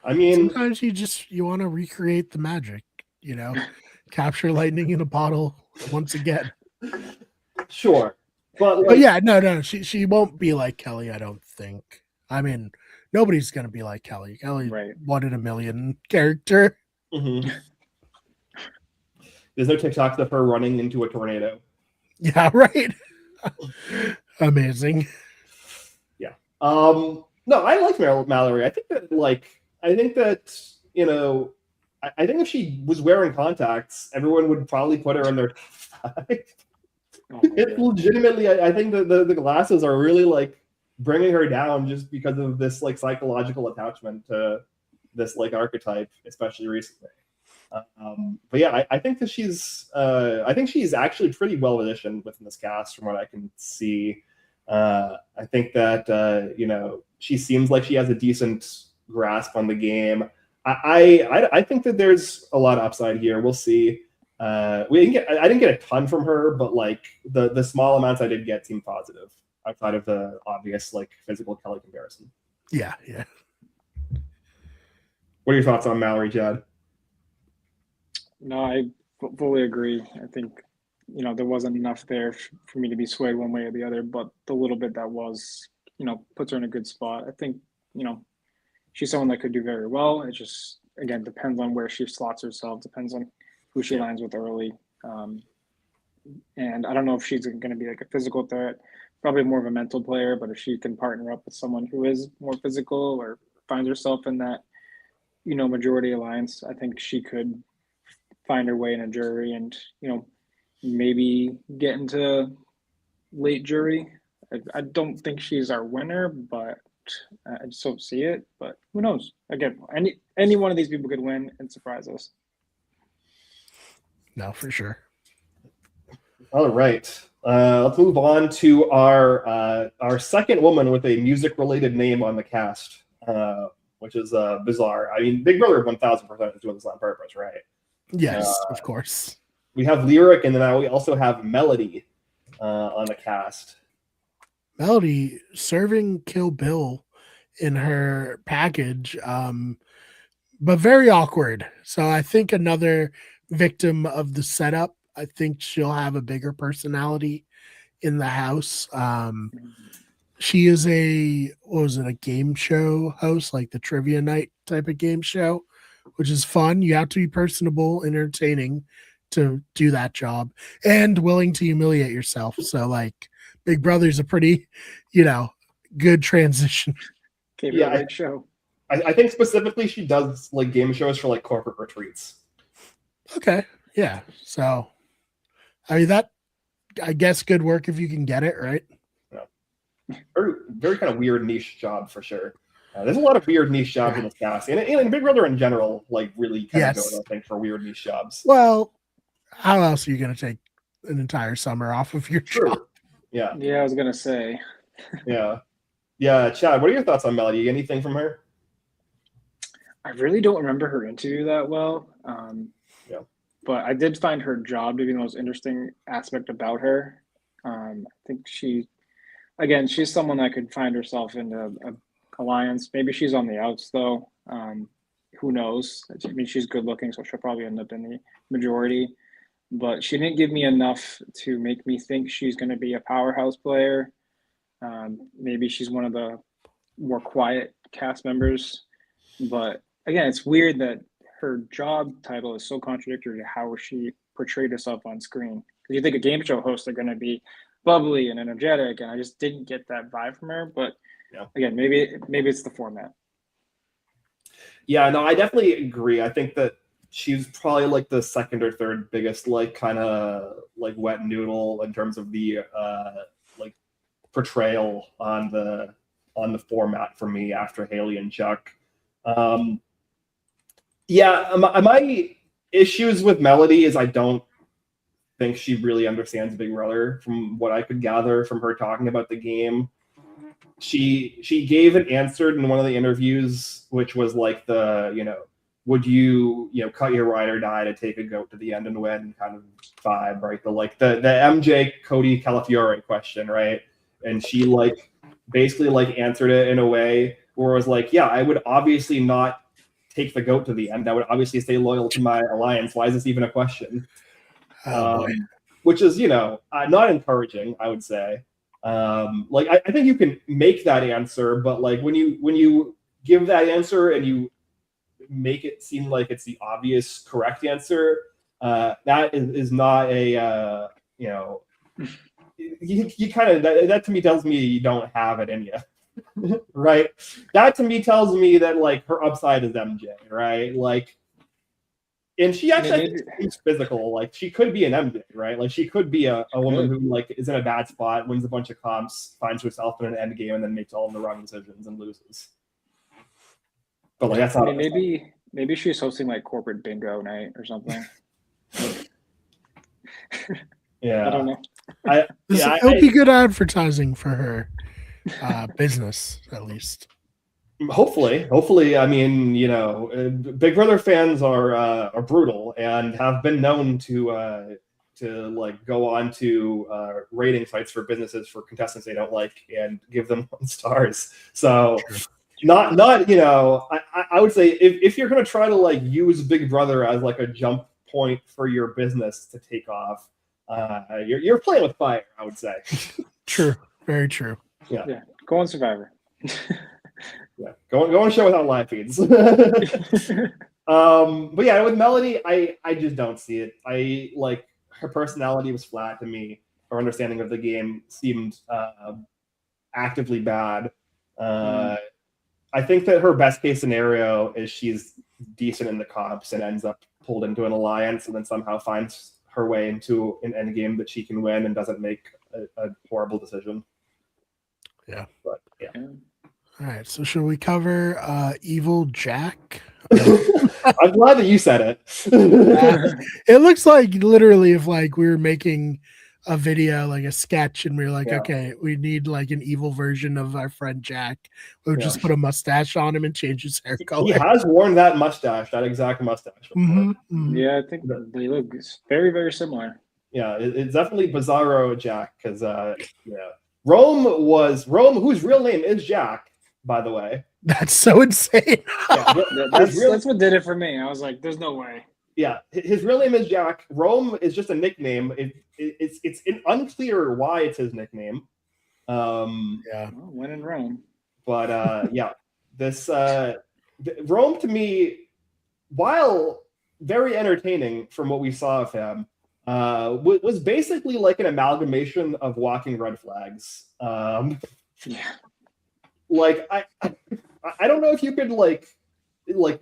I mean, sometimes you want to recreate the magic, capture lightning in a bottle once again. Sure, but yeah, no, she won't be like Kelly. I don't think. I mean, nobody's gonna be like Kelly. Kelly, right. 1 in a million character. Mm-hmm. There's no TikToks of her running into a tornado. Yeah, right. Amazing. Yeah. No, I like Mallory. I think that I think if she was wearing contacts, everyone would probably put her in their top 5. It's legitimately, I think the glasses are really like bringing her down just because of this like psychological attachment to this like archetype, especially recently. But yeah, I think that she's actually pretty well positioned within this cast from what I can see. I think that she seems like she has a decent grasp on the game. I think that there's a lot of upside here. We'll see. I didn't get a ton from her, but like the small amounts I did get seemed positive outside of the obvious like physical Kelly comparison. Yeah. What are your thoughts on Mallory, Chad? No, I fully agree. I think there wasn't enough there for me to be swayed one way or the other, but the little bit that was, puts her in a good spot. I think she's someone that could do very well. It just again depends on where she slots herself, depends on who she lands with early. And I don't know if she's going to be like a physical threat, probably more of a mental player, but if she can partner up with someone who is more physical or finds herself in that, majority alliance, I think she could find her way in a jury and, maybe get into late jury. I don't think she's our winner, but I just don't see it. But who knows? Again, any one of these people could win and surprise us. No, for sure. All right. Let's move on to our second woman with a music-related name on the cast, which is bizarre. I mean, Big Brother 1000% is doing this on purpose, right? Yes, of course. We have Lyric, and then now we also have Melody on the cast. Melody serving Kill Bill in her package, but very awkward. So I think another victim of the setup. I think she'll have a bigger personality in the house. She is a game show host, like the trivia night type of game show, which is fun. You have to be personable, entertaining to do that job, and willing to humiliate yourself. So, like, Big Brother's a pretty, good transition. Gave Yeah, her a great show. I think specifically she does like game shows for like corporate retreats. Okay. Yeah. So, I mean, that, I guess, good work if you can get it, right? Very, very kind of weird niche job for sure. There's a lot of weird niche jobs in this cast, and Big Brother in general, like really kind of Yes. goes, I think, for weird niche jobs. Well, how else are you going to take an entire summer off of your True. job? Yeah. Yeah, I was gonna say. Yeah. Chad, what are your thoughts on Melody? Anything from her? I really don't remember her interview that well. Yeah. But I did find her job to be the most interesting aspect about her. I think she's someone that could find herself in a alliance. Maybe she's on the outs though. Who knows? I mean, she's good looking, so she'll probably end up in the majority. But she didn't give me enough to make me think she's going to be a powerhouse player. Maybe she's one of the more quiet cast members. But again, it's weird that her job title is so contradictory to how she portrayed herself on screen. Because you think a game show hosts are going to be bubbly and energetic, and I just didn't get that vibe from her. But again, maybe it's the format. Yeah, no, I definitely agree. I think that she's probably like the second or third biggest like kind of like wet noodle in terms of the like portrayal on the format for me after Haley and Chuck. My issues with Melody is I don't think she really understands Big Brother from what I could gather from her talking about the game. She gave an answer in one of the interviews, which was like would you cut your ride or die to take a goat to the end and win kind of vibe, right? The MJ Cody Calafiore question, right? And she like basically like answered it in a way where it was like, yeah, I would obviously not take the goat to the end. I would obviously stay loyal to my alliance. Why is this even a question? Which is, not encouraging, I would say. I think you can make that answer, but like when you give that answer and you make it seem like it's the obvious correct answer, that is not a you kind of that to me tells me you don't have it in you. Right? That to me tells me that like her upside is MJ, right? Like, and she actually is physical. Like she could be an MJ, right? Like she could be a woman who like is in a bad spot, wins a bunch of comps, finds herself in an end game, and then makes all of the wrong decisions and loses. But like that's not. Maybe she's hosting like corporate bingo night or something. Yeah, I don't know. It'll be good advertising for her business, at least. Hopefully. I mean, Big Brother fans are brutal and have been known to like go on to rating sites for businesses for contestants they don't like and give them 1 stars. So not I would say if you're gonna try to like use Big Brother as like a jump point for your business to take off, you're playing with fire, I would say. True, very true. Yeah. Go on Survivor. Yeah, go on show without live feeds. But yeah, with Melody, I just don't see it. I like her personality was flat to me. Her understanding of the game seemed actively bad. I think that her best case scenario is she's decent in the comps and ends up pulled into an alliance and then somehow finds her way into an end game that she can win and doesn't make a horrible decision. Yeah. But yeah. All right, so should we cover Evil Jack? I'm glad that you said it. It looks like literally if like we were making a video, like a sketch, and we were like, okay, we need like an evil version of our friend Jack. We'll just put a mustache on him and change his hair color. He has worn that exact mustache. Yeah, I think they look very, very similar. Yeah, it's definitely Bizarro Jack because Rome, whose real name is Jack, by the way. That's so insane. That's what did it for me. I was like, there's no way. Yeah, his real name is Jack. Rome is just a nickname. It's unclear why it's his nickname. Yeah. Well, when in Rome. But yeah, this Rome to me, while very entertaining from what we saw of him, was basically like an amalgamation of walking red flags. Yeah. Like I don't know if you could like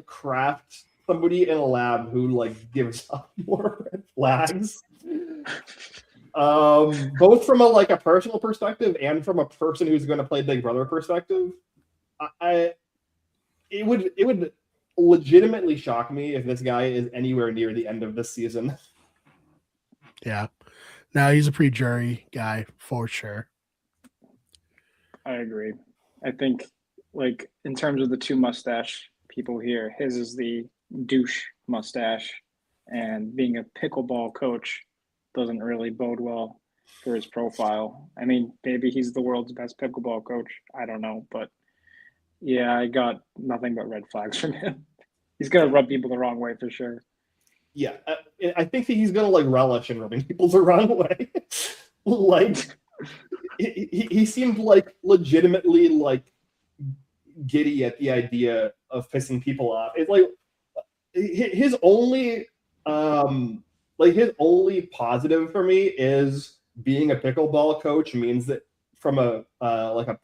craft somebody in a lab who like gives up more red flags. Both from a personal perspective and from a person who's going to play Big Brother perspective. It would legitimately shock me if this guy is anywhere near the end of this season. Yeah. No, he's a pre-jury guy for sure. I agree. I think, like, in terms of the two mustache people here, his is the douche mustache, and being a pickleball coach doesn't really bode well for his profile. I mean, maybe he's the world's best pickleball coach. I don't know, but yeah, I got nothing but red flags from him. He's gonna rub people the wrong way for sure. Yeah, I think that he's gonna like relish in rubbing people the wrong way. Like he seemed like legitimately like giddy at the idea of pissing people off. It's like his only his only positive for me is being a pickleball coach means that from a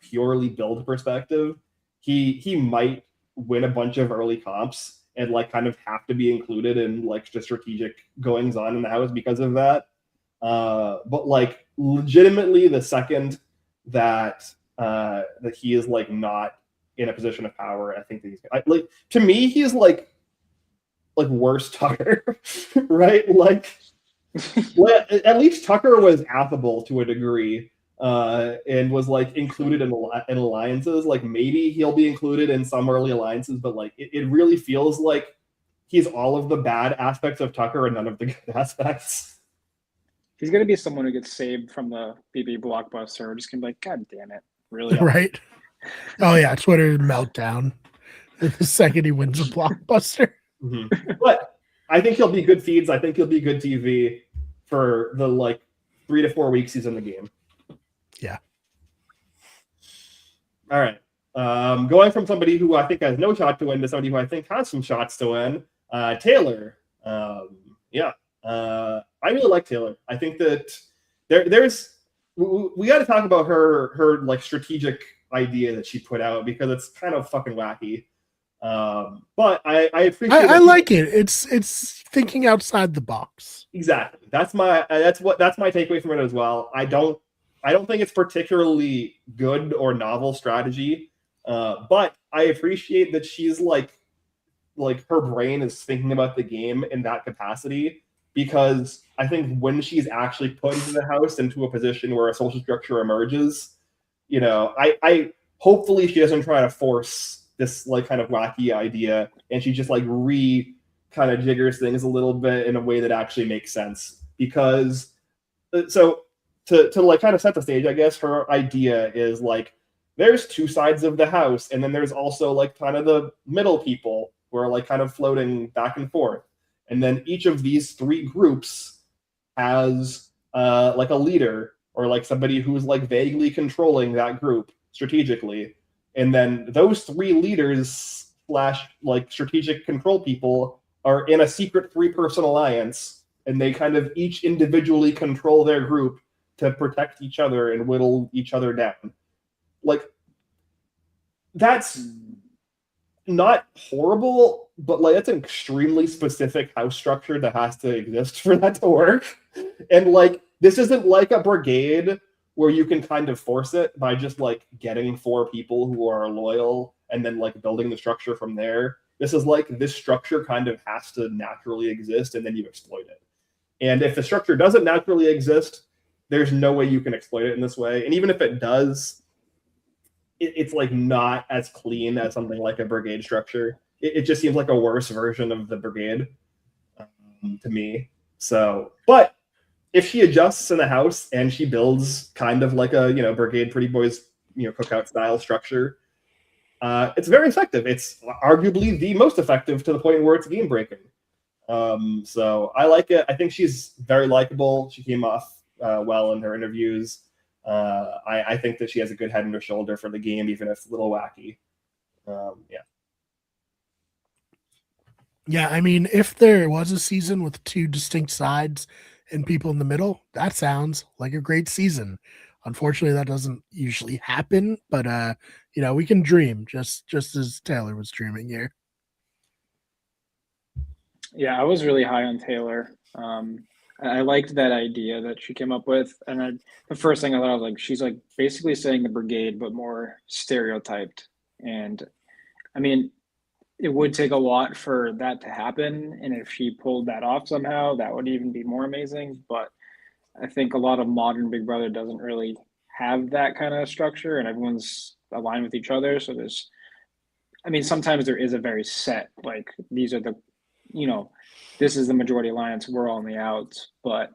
purely build perspective, he might win a bunch of early comps and like kind of have to be included in like the strategic goings on in the house because of that. But like legitimately, the second that he is like not in a position of power, I think that he's to me he's like worse Tucker, right? Like at least Tucker was affable to a degree. And was like included in alliances. Like maybe he'll be included in some early alliances, but like it really feels like he's all of the bad aspects of Tucker and none of the good aspects. He's gonna be someone who gets saved from the BB blockbuster. We're just gonna be like, God damn it, really? Right? Oh yeah, Twitter meltdown the second he wins a blockbuster. Mm-hmm. But I think he'll be good feeds. I think he'll be good TV for the like 3 to 4 weeks he's in the game. Yeah. All right. Going from somebody who I think has no shot to win to somebody who I think has some shots to win, Taylor. Yeah. I really like Taylor. I think that we got to talk about her like strategic idea that she put out because it's kind of fucking wacky. But I appreciate. I like it. It's thinking outside the box. Exactly. That's my takeaway from it as well. I don't think it's particularly good or novel strategy, but I appreciate that she's like her brain is thinking about the game in that capacity, because I think when she's actually put into the house into a position where a social structure emerges, you know, I hopefully she doesn't try to force this like kind of wacky idea, and she just like kind of jiggers things a little bit in a way that actually makes sense. Because so to like kind of set the stage, I guess her idea is like there's two sides of the house, and then there's also like kind of the middle people who are like kind of floating back and forth, and then each of these three groups has like a leader or like somebody who's like vaguely controlling that group strategically, and then those three leaders / like strategic control people are in a secret 3-person alliance, and they kind of each individually control their group to protect each other and whittle each other down. Like, that's not horrible, but like that's an extremely specific house structure that has to exist for that to work. And like this isn't like a brigade where you can kind of force it by just like getting 4 people who are loyal and then like building the structure from there. This is like this structure kind of has to naturally exist, and then you exploit it. And if the structure doesn't naturally exist, there's no way you can exploit it in this way. And even if it does, it's like not as clean as something like a brigade structure. It just seems like a worse version of the brigade to me. So, but if she adjusts in the house and she builds kind of like a, brigade pretty boys, cookout style structure, it's very effective. It's arguably the most effective to the point where it's game breaking. So I like it. I think she's very likable. She came off well in her interviews. I think that she has a good head and her shoulder for the game, even if it's a little wacky. Yeah. Yeah, I mean, if there was a season with two distinct sides and people in the middle, that sounds like a great season. Unfortunately, that doesn't usually happen, but we can dream just as Taylor was dreaming here. Yeah, I was really high on Taylor. I liked that idea that she came up with, and the first thing I thought was like, she's like basically saying the brigade, but more stereotyped. And I mean, it would take a lot for that to happen, and if she pulled that off somehow, that would even be more amazing. But I think a lot of modern Big Brother doesn't really have that kind of structure, and everyone's aligned with each other. So I mean, sometimes there is a very set, like these are the, this is the majority alliance. We're all on the outs, but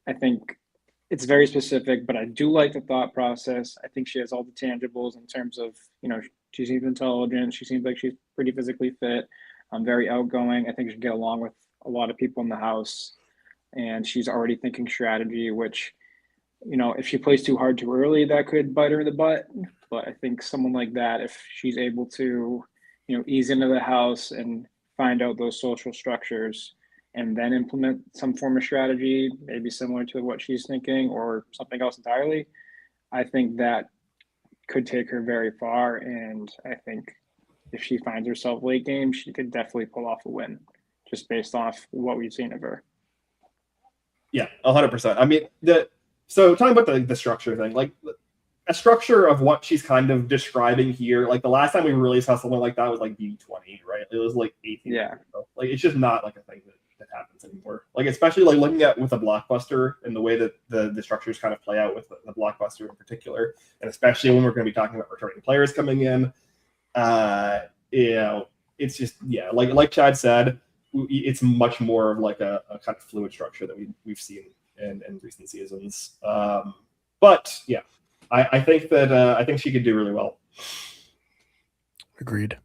I think it's very specific. But I do like the thought process. I think she has all the tangibles in terms of, she seems intelligent. She seems like she's pretty physically fit. Very outgoing. I think she can get along with a lot of people in the house, and she's already thinking strategy, which, if she plays too hard too early, that could bite her in the butt. But I think someone like that, if she's able to, ease into the house and find out those social structures and then implement some form of strategy, maybe similar to what she's thinking or something else entirely, I think that could take her very far. And I think if she finds herself late game, she could definitely pull off a win just based off what we've seen of her. Yeah, 100%. I mean, so talking about the structure thing, like a structure of what she's kind of describing here, like the last time we really saw something like that was like B20, right? It was like 18 years ago. Like it's just not like a thing that happens anymore. Like especially like looking at with a blockbuster and the way that the structures kind of play out with the blockbuster in particular, and especially when we're going to be talking about returning players coming in, it's just like Chad said, it's much more of like a kind of fluid structure that we've seen in recent seasons. But yeah, I think that I think she could do really well. Agreed.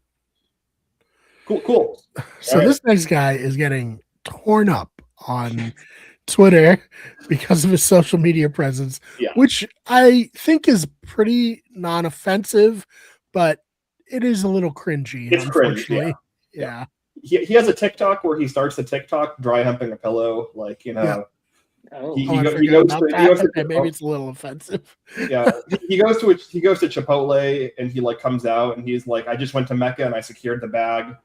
Cool. So this next guy is getting torn up on Twitter because of his social media presence, which I think is pretty non-offensive, but it is a little cringy. It's unfortunately. Cringe, yeah. He has a TikTok where he starts the TikTok dry humping a pillow, like Yeah. He goes to maybe it's a little offensive. Yeah, he goes to Chipotle and he like comes out and he's like, I just went to Mecca and I secured the bag.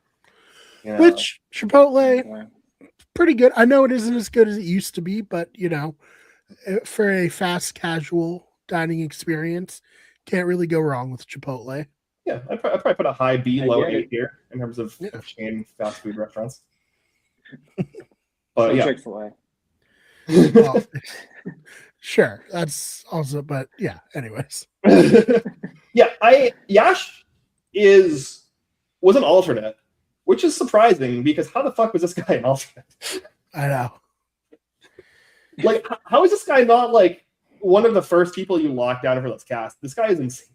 Which Chipotle, pretty good. I know it isn't as good as it used to be, but for a fast casual dining experience, can't really go wrong with Chipotle. Yeah, I'd probably put a high B, low A here in terms of chain fast food restaurants. But Chick-fil-A. Well, sure, that's also, but yeah. Anyways, Yash was an alternate, which is surprising because how the fuck was this guy an alternate? I know. Like, how is this guy not like one of the first people you locked down for this cast? This guy is insane.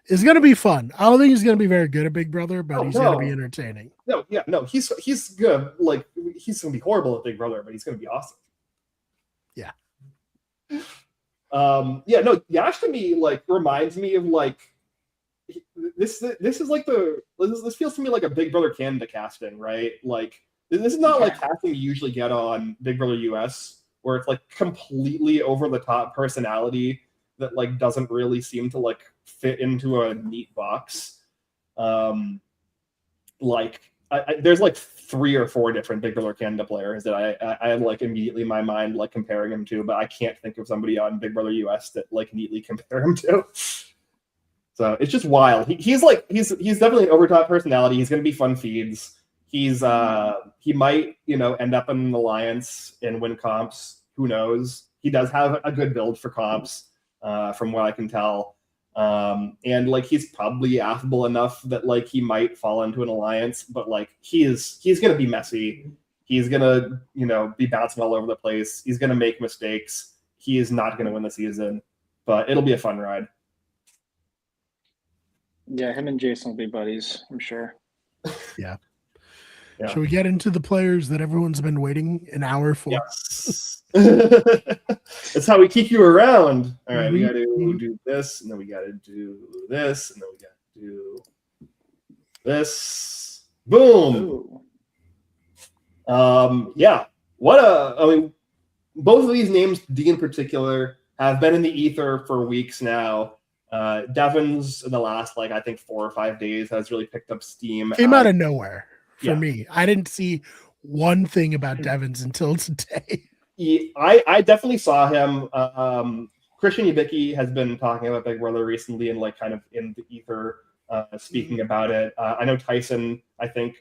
It's gonna be fun. I don't think he's gonna be very good at Big Brother, but he's gonna be entertaining. He's good. Like he's gonna be horrible at Big Brother, but he's gonna be awesome. Yeah. Yash to me like reminds me of like this is like this feels to me like a Big Brother Canada casting, right? Like this is not like casting you usually get on Big Brother US, where it's like completely over the top personality that like doesn't really seem to like fit into a neat box. There's like 3 or 4 different Big Brother Canada players that I like immediately in my mind like comparing him to, but I can't think of somebody on Big Brother US that like neatly compare him to. So it's just wild. He's definitely an overtop personality. He's gonna be fun feeds. He might end up in an alliance and win comps. Who knows? He does have a good build for comps. From what I can tell. And like he's probably affable enough that like he might fall into an alliance, but like he's gonna be messy. He's gonna, be bouncing all over the place. He's gonna make mistakes. He is not gonna win the season, but it'll be a fun ride. Yeah, him and Jason will be buddies, I'm sure. Yeah. Should we get into the players that everyone's been waiting an hour for? Yes. That's how we keep you around. All right, we got to Mhm. do this, and then we got to do this, and then we got to do this. Boom. Ooh. Yeah. I mean, both of these names, D in particular, have been in the ether for weeks now. Devins in the last, like, I think 4 or 5 days has really picked up steam. Came out of nowhere for Yeah. me. I didn't see one thing about Devins until today. I definitely saw him. Christian Yabicki has been talking about Big Brother recently and like kind of in the ether, speaking about it. I know Tyson, I think,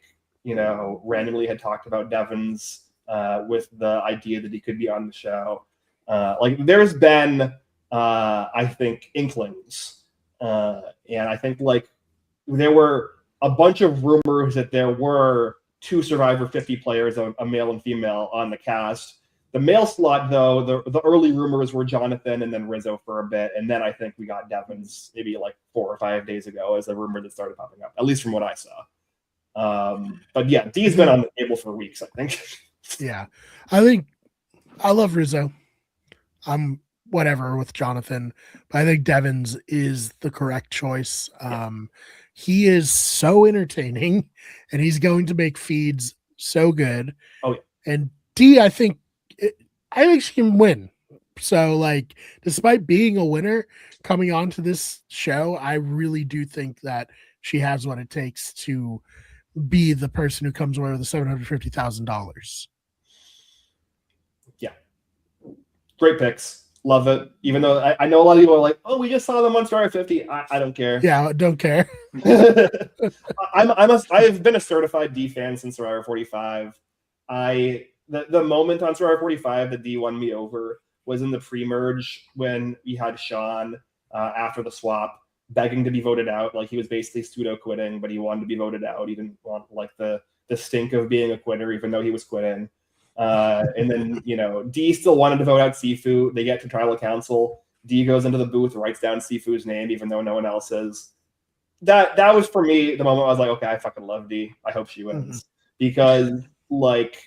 randomly had talked about Devins with the idea that he could be on the show. Like there's been, I think, inklings. And I think like there were a bunch of rumors that there were 2 Survivor 50 players, a male and female, on the cast. The male slot, though, the early rumors were Jonathan and then Rizzo for a bit, and then I think we got Devins maybe like 4 or 5 days ago as a rumor that started popping up, at least from what I saw. But yeah, D's been on the table for weeks, I think. Yeah, I love Rizzo. I'm whatever with Jonathan, but I think Devins is the correct choice. He is so entertaining, and he's going to make feeds so good. Oh yeah. And D, I think she can win. So, like, despite being a winner coming onto this show, I really do think that she has what it takes to be the person who comes away with the $750,000. Yeah, great picks. Love it. Even though I know a lot of people are like, "Oh, we just saw them on Survivor 50." I don't care. Yeah, don't care. I've been a certified D fan since Survivor 45. The moment on Survivor 45 that D won me over was in the pre-merge when we had Sean after the swap begging to be voted out. Like he was basically pseudo quitting, but he wanted to be voted out. He didn't want like the stink of being a quitter, even though he was quitting. And then D still wanted to vote out Sifu. They get to tribal council. D goes into the booth, writes down Sifu's name, even though no one else is. That was for me the moment I was like, okay, I fucking love D. I hope she wins because like.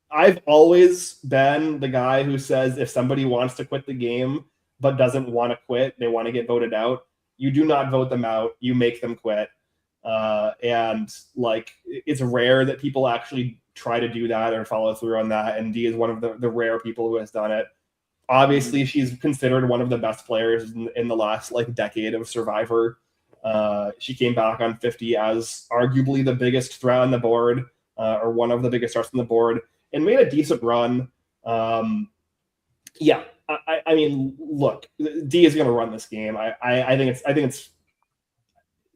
I've always been the guy who says if somebody wants to quit the game but doesn't want to quit, they want to get voted out, you do not vote them out, you make them quit. And like it's rare that people actually try to do that or follow through on that, and D is one of the rare people who has done it. Obviously, she's considered one of the best players in the last like decade of Survivor. She came back on 50 as arguably the biggest threat on the board, or one of the biggest threats on the board, and made a decent run. Yeah, I mean, look, D is going to run this game. I think it's.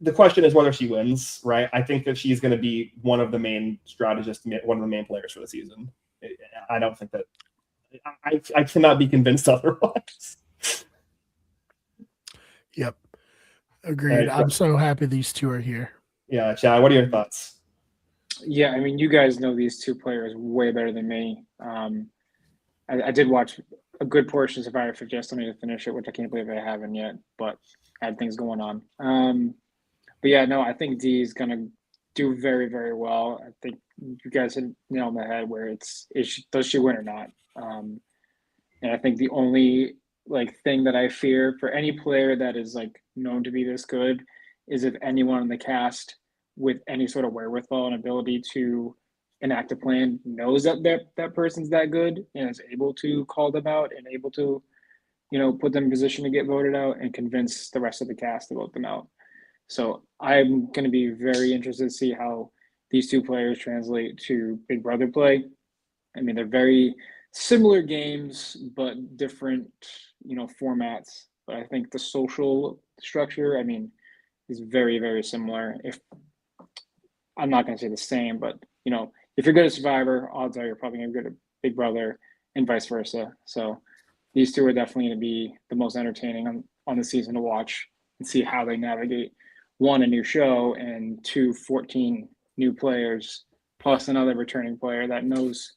The question is whether she wins, right? I think that she's going to be one of the main strategists, one of the main players for the season. I don't think that. I cannot be convinced otherwise. Yep, agreed. Right, I'm so happy these 2 are here. Yeah, Chad, what are your thoughts? Yeah, I mean, you guys know these 2 players way better than me. I did watch a good portion of Survivor 50. I still need to finish it, which I can't believe I haven't yet, but I had things going on. But yeah, no, I think D is going to do very, very well. I think you guys hit nail on the head where does she win or not? And I think the only thing that I fear for any player that is known to be this good is if anyone in the cast with any sort of wherewithal and ability to enact a plan knows that person's that good and is able to call them out and able to, put them in position to get voted out and convince the rest of the cast to vote them out. So I'm going to be very interested to see how these 2 players translate to Big Brother play. I mean, they're very similar games, but different, formats. But I think the social structure, I mean, is very, very similar. If I'm not going to say the same, but if you're good at Survivor, odds are you're probably going to be good at Big Brother, and vice versa. So these 2 are definitely going to be the most entertaining on the season to watch and see how they navigate. 1, a new show, and 2, 14 new players, plus another returning player that knows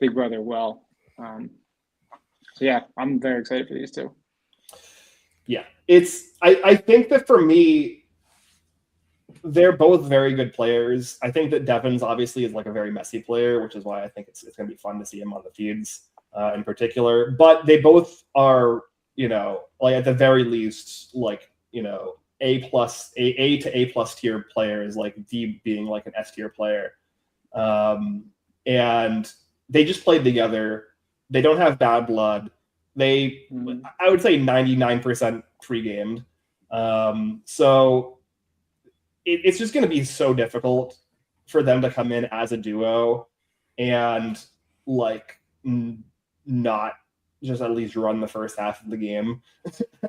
Big Brother well. So yeah, I'm very excited for these 2. Yeah, I think that for me, they're both very good players. I think that Devins obviously is like a very messy player, which is why I think it's going to be fun to see him on the feeds. in particular, but they both are, you know, like at the very least, like, you know, A to A plus tier players, like D being like an S tier player. And they just played together. They don't have bad blood. I would say 99% pre-gamed. So it's just going to be so difficult for them to come in as a duo and like not just at least run the first half of the game.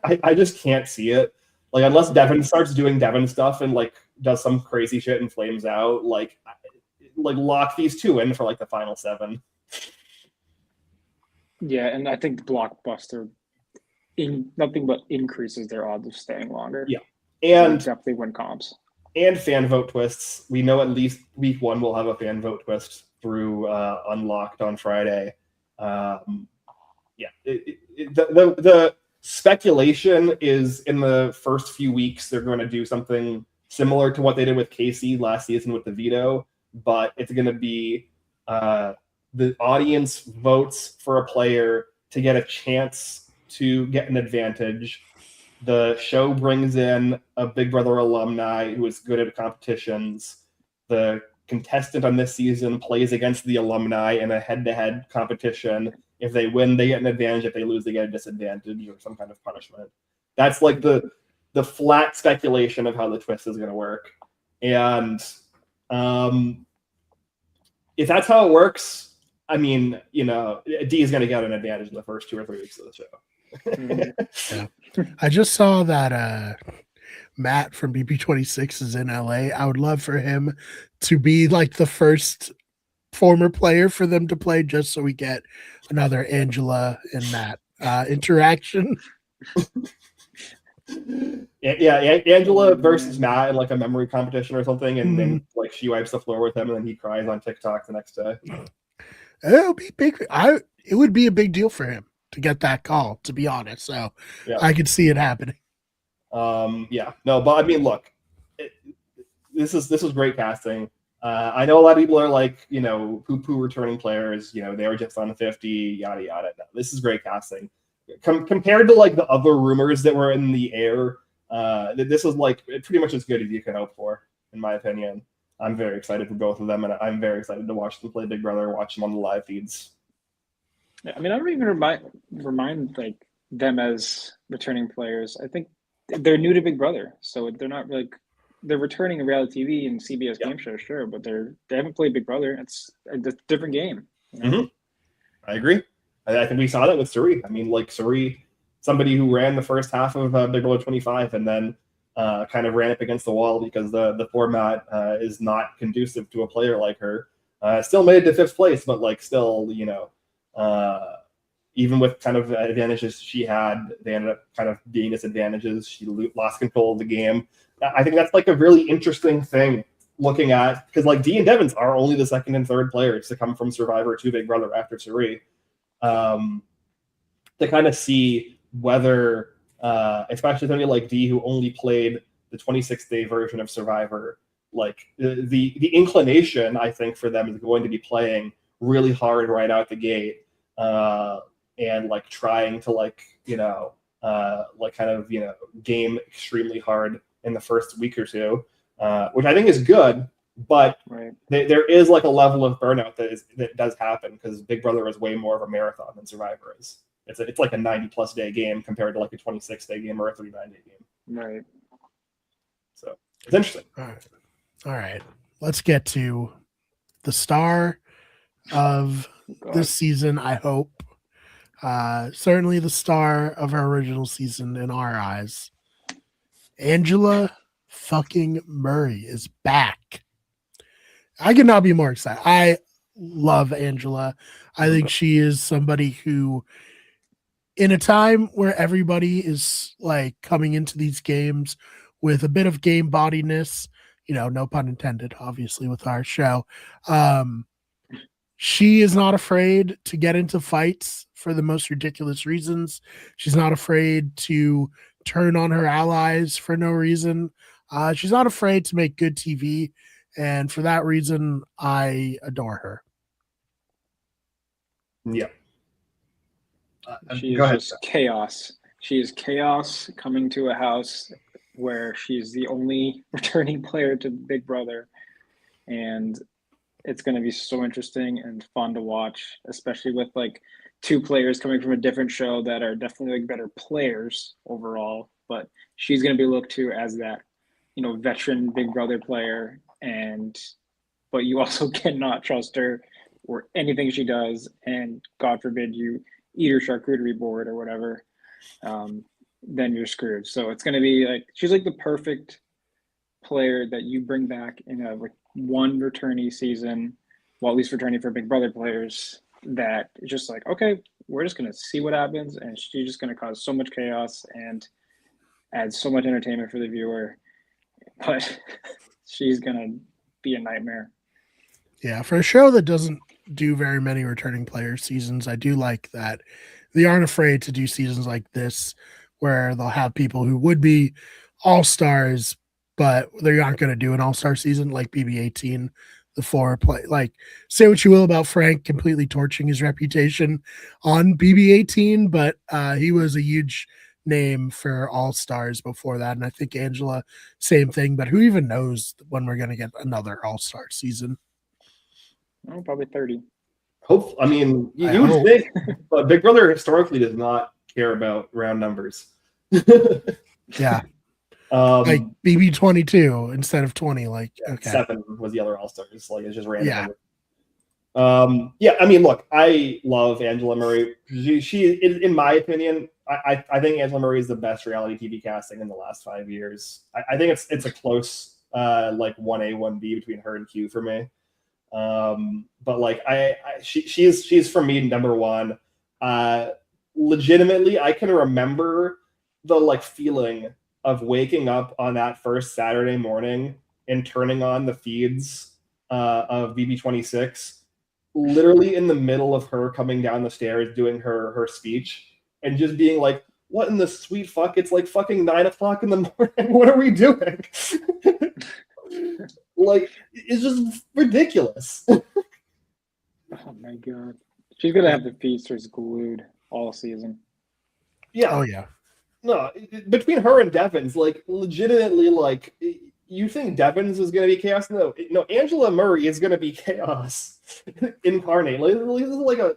I just can't see it. Like, unless Devin starts doing Devin stuff and like does some crazy shit and flames out, like lock these two in for like the final 7. Yeah, and I think Blockbuster nothing but increases their odds of staying longer. Yeah, and definitely win comps. And fan vote twists. We know at least week 1 we'll have a fan vote twist through Unlocked on Friday. The speculation is in the first few weeks they're going to do something similar to what they did with KC last season with the veto, but it's going to be the audience votes for a player to get a chance to get an advantage. The show brings in a Big Brother alumni who is good at competitions. The contestant on this season plays against the alumni in a head-to-head competition. If they win, they get an advantage. If they lose, they get a disadvantage or some kind of punishment. That's like the flat speculation of how the twist is going to work. And if that's how it works, I mean, you know, D is going to get an advantage in the first 2 or 3 weeks of the show. Yeah. I just saw that Matt from BP26 is in LA. I would love for him to be like the first former player for them to play, just so we get another Angela and Matt interaction. Yeah, Angela versus Matt in like a memory competition or something, and then like she wipes the floor with him, and then he cries on TikTok the next day. It would be big. It would be a big deal for him to get that call, to be honest. So yeah. I could see it happening. Yeah, no, but I mean, look, this is great casting. I know a lot of people are like, you know, poo returning players. You know, they were just on 50, yada yada. No, this is great casting. Compared to like the other rumors that were in the air, this is like pretty much as good as you could hope for, in my opinion. I'm very excited for both of them, and I'm very excited to watch them play Big Brother, watch them on the live feeds. Yeah, I mean, I don't even remind like them as returning players. I think they're new to Big Brother, so they're not like they're returning to reality TV and CBS game show, sure, but they haven't played Big Brother. It's a different game. You know? I agree. I think we saw that with Suri. I mean, like Suri, somebody who ran the first half of Big Brother 25 and then kind of ran up against the wall because the format is not conducive to a player like her. Still made it to 5th place, but like still, you know, even with kind of advantages she had, they ended up kind of being disadvantages. She lost control of the game. I think that's like a really interesting thing looking at, because like D and Devins are only the 2nd and 3rd players to come from Survivor to Big Brother after Suri. To kind of see whether, especially somebody like D who only played the 26-day version of Survivor, like the inclination I think for them is going to be playing really hard right out the gate, and like trying to like, you know, like kind of, you know, game extremely hard in the first week or 2, which I think is good. But there is like a level of burnout that does happen, because Big Brother is way more of a marathon than Survivor is. It's like a 90+ day game compared to like a 26-day game or a 39-day game. Right. So it's interesting. All right. Let's get to the star of this season, I hope. Certainly the star of our original season in our eyes. Angela fucking Murray is back. I could not be more excited. I love Angela. I think she is somebody who, in a time where everybody is like coming into these games with a bit of game bodiness, you know, no pun intended, obviously, with our show. She is not afraid to get into fights for the most ridiculous reasons. She's not afraid to turn on her allies for no reason. She's not afraid to make good TV. And for that reason, I adore her. Yeah. She Go is ahead. just chaos. She is chaos coming to a house where she's the only returning player to Big Brother. And it's going to be so interesting and fun to watch, especially with like two players coming from a different show that are definitely like better players overall. But she's going to be looked to as that, veteran Big Brother player. But you also cannot trust her or anything she does. And God forbid you eat her charcuterie board or whatever, then you're screwed. So it's going to be like, she's like the perfect player that you bring back in a like one returnee season, well, at least returning for Big Brother players, that is just like, okay, we're just going to see what happens. And she's just going to cause so much chaos and add so much entertainment for the viewer. But she's going to be a nightmare. Yeah, for a show that doesn't do very many returning player seasons, I do like that they aren't afraid to do seasons like this where they'll have people who would be all-stars, but they aren't going to do an all-star season like BB18, the four play. Like, say what you will about Frank completely torching his reputation on BB18, but he was a huge name for all-stars before that. And I think Angela, same thing, but who even knows when we're going to get another all-star season? Oh, probably 30. I mean, you would think, but Big Brother historically does not care about round numbers. Yeah. Like BB22 instead of 20. Like, okay. 7 was the other All Stars. Like, it's just random. Yeah. I mean, look, I love Angela Murray. She in my opinion, I think Angela Murray is the best reality TV casting in the last 5 years. I think it's a close like 1A 1B between her and Q for me. But like she's for me number one. Legitimately, I can remember the like feeling of waking up on that first Saturday morning and turning on the feeds of BB26, literally in the middle of her coming down the stairs doing her speech, and just being like, what in the sweet fuck? It's like fucking 9 o'clock in the morning. What are we doing? Like, it's just ridiculous. Oh my god. She's gonna have the feasters glued all season. Yeah. Oh yeah. No, between her and Devins, like, legitimately, like, you think Devins is gonna be chaos? No, Angela Murray is gonna be chaos incarnate. Like, this is like a,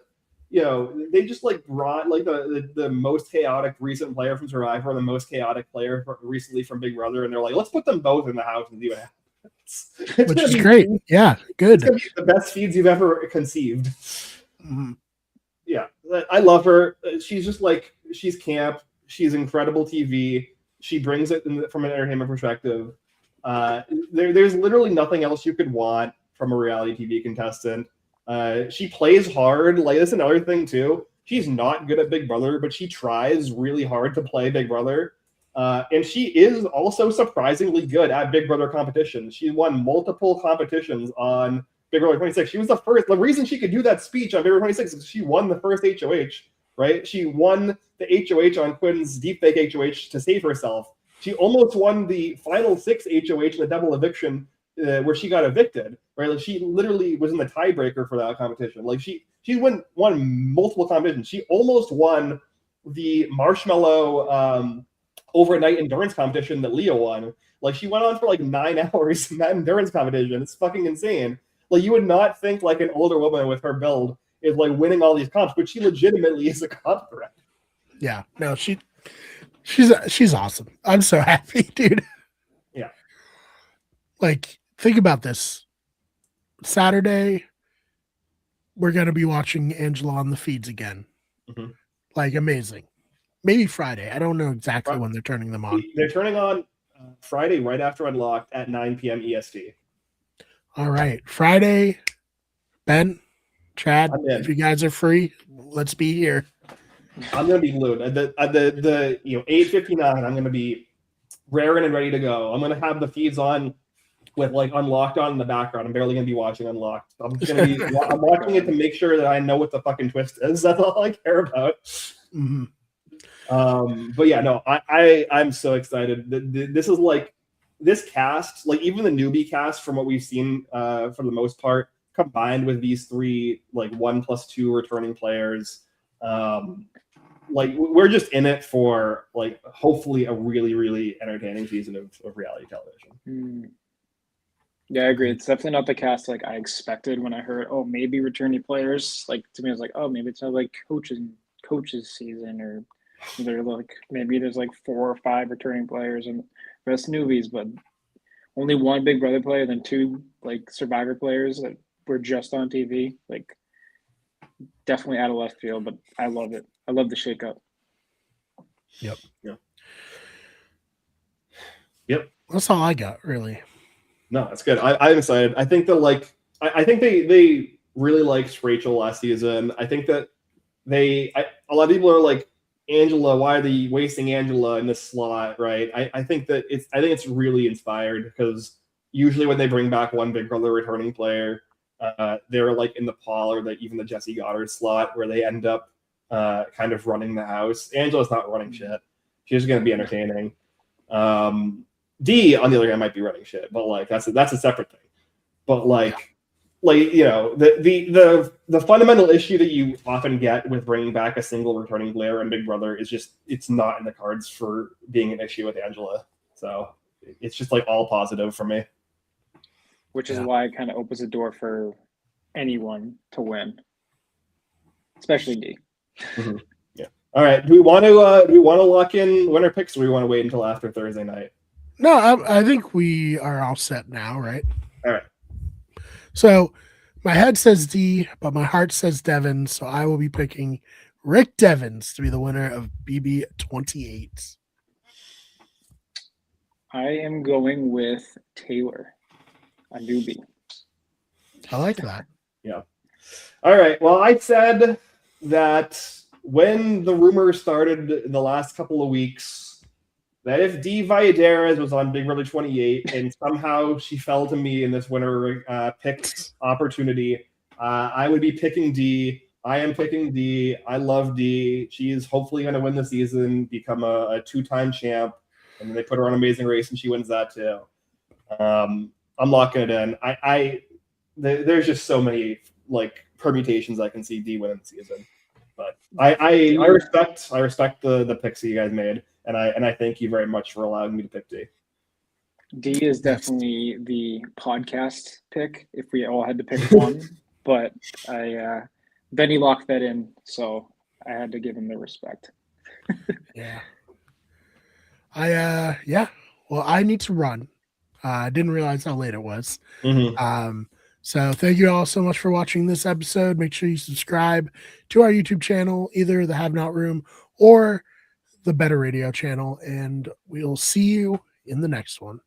they just like brought like the most chaotic recent player from Survivor and the most chaotic player recently from Big Brother, and they're like, let's put them both in the house and see what happens. Which is great. Yeah, good. It's gonna be the best feeds you've ever conceived. Mm-hmm. Yeah, I love her. She's just like, she's camp. She's incredible TV. She brings it from an entertainment perspective. There's literally nothing else you could want from a reality TV contestant. She plays hard. Like, that's another thing too. She's not good at Big Brother, but she tries really hard to play Big Brother. And she is also surprisingly good at Big Brother competition. She won multiple competitions on Big Brother 26. She was the first. The reason she could do that speech on Big Brother 26 is she won the first HOH, right? She won the HOH on Quinn's deepfake HOH to save herself. She almost won the final 6 HOH in the double eviction where she got evicted, right? Like, she literally was in the tiebreaker for that competition. Like, she won multiple competitions. She almost won the Marshmallow overnight endurance competition that Leo won. Like, she went on for like 9 hours in that endurance competition. It's fucking insane. Like, you would not think like an older woman with her build is like winning all these comps, but she legitimately is a comp threat. Yeah, no, she's awesome. I'm so happy, dude. Yeah. Like, think about this. Saturday, we're gonna be watching Angela on the feeds again. Mm-hmm. Like, amazing. Maybe Friday. I don't know exactly when they're turning them on. They're turning on Friday right after Unlocked at 9 p.m. EST. All right, Friday. Ben, Chad, if you guys are free, let's be here. I'm gonna be glued. The 8:59. I'm gonna be raring and ready to go. I'm gonna have the feeds on with like Unlocked on in the background. I'm barely gonna be watching Unlocked. I'm watching it to make sure that I know what the fucking twist is. That's all I care about. Mm-hmm. But yeah, no, I'm so excited. This is like, this cast, like even the newbie cast from what we've seen for the most part, combined with these 3 like 1+2 returning players, Like we're just in it for like hopefully a really, really entertaining season of reality television. Yeah, I agree. It's definitely not the cast like I expected when I heard, oh, maybe returning players. Like to me, I was like, oh, maybe it's not like coaches season, or they're like maybe there's like 4 or 5 returning players and the rest newbies, but only one Big Brother player, then 2 like Survivor players that were just on TV. Like definitely out of left field, but I love it. I love the shakeup. Yep. Yep. That's all I got, really. No, that's good. I'm excited. I think that like I think they really liked Rachel last season. I think that a lot of people are like, Angela, why are they wasting Angela in this slot, right? I think that it's really inspired because usually when they bring back one Big Brother returning player, they're like in the Paul or even the Jesse Goddard slot where they end up kind of running the house. Angela's not running shit. She's going to be entertaining. D on the other hand might be running shit, but like that's a separate thing. But like you know, the fundamental issue that you often get with bringing back a single returning player in Big Brother is just it's not in the cards for being an issue with Angela. So it's just like all positive for me. Which is why it kind of opens the door for anyone to win, especially D. Mm-hmm. Yeah. All right. Do we want to lock in winner picks, or do we want to wait until after Thursday night? No, I think we are all set now, right? All right. So my head says D, but my heart says Devin. So I will be picking Rick Devins to be the winner of BB28. I am going with Taylor, a newbie. I like that. Yeah. All right. Well, I said that when the rumors started in the last couple of weeks, that if D Valladares was on Big Brother 28 and somehow she fell to me in this winner pick opportunity, I would be picking D. I am picking D. I love D. She is hopefully going to win the season, become a 2-time champ, and then they put her on Amazing Race and she wins that too. I'm locking it in. There's just so many like permutations I can see D winning the season. But I respect the picks that you guys made, and I thank you very much for allowing me to pick D. D is definitely the podcast pick if we all had to pick one, but Benny locked that in, so I had to give him the respect. Yeah. Well, I need to run. I didn't realize how late it was. Mm-hmm. So thank you all so much for watching this episode. Make sure you subscribe to our YouTube channel, either the Have Not Room or the Better Radio channel, and we'll see you in the next one.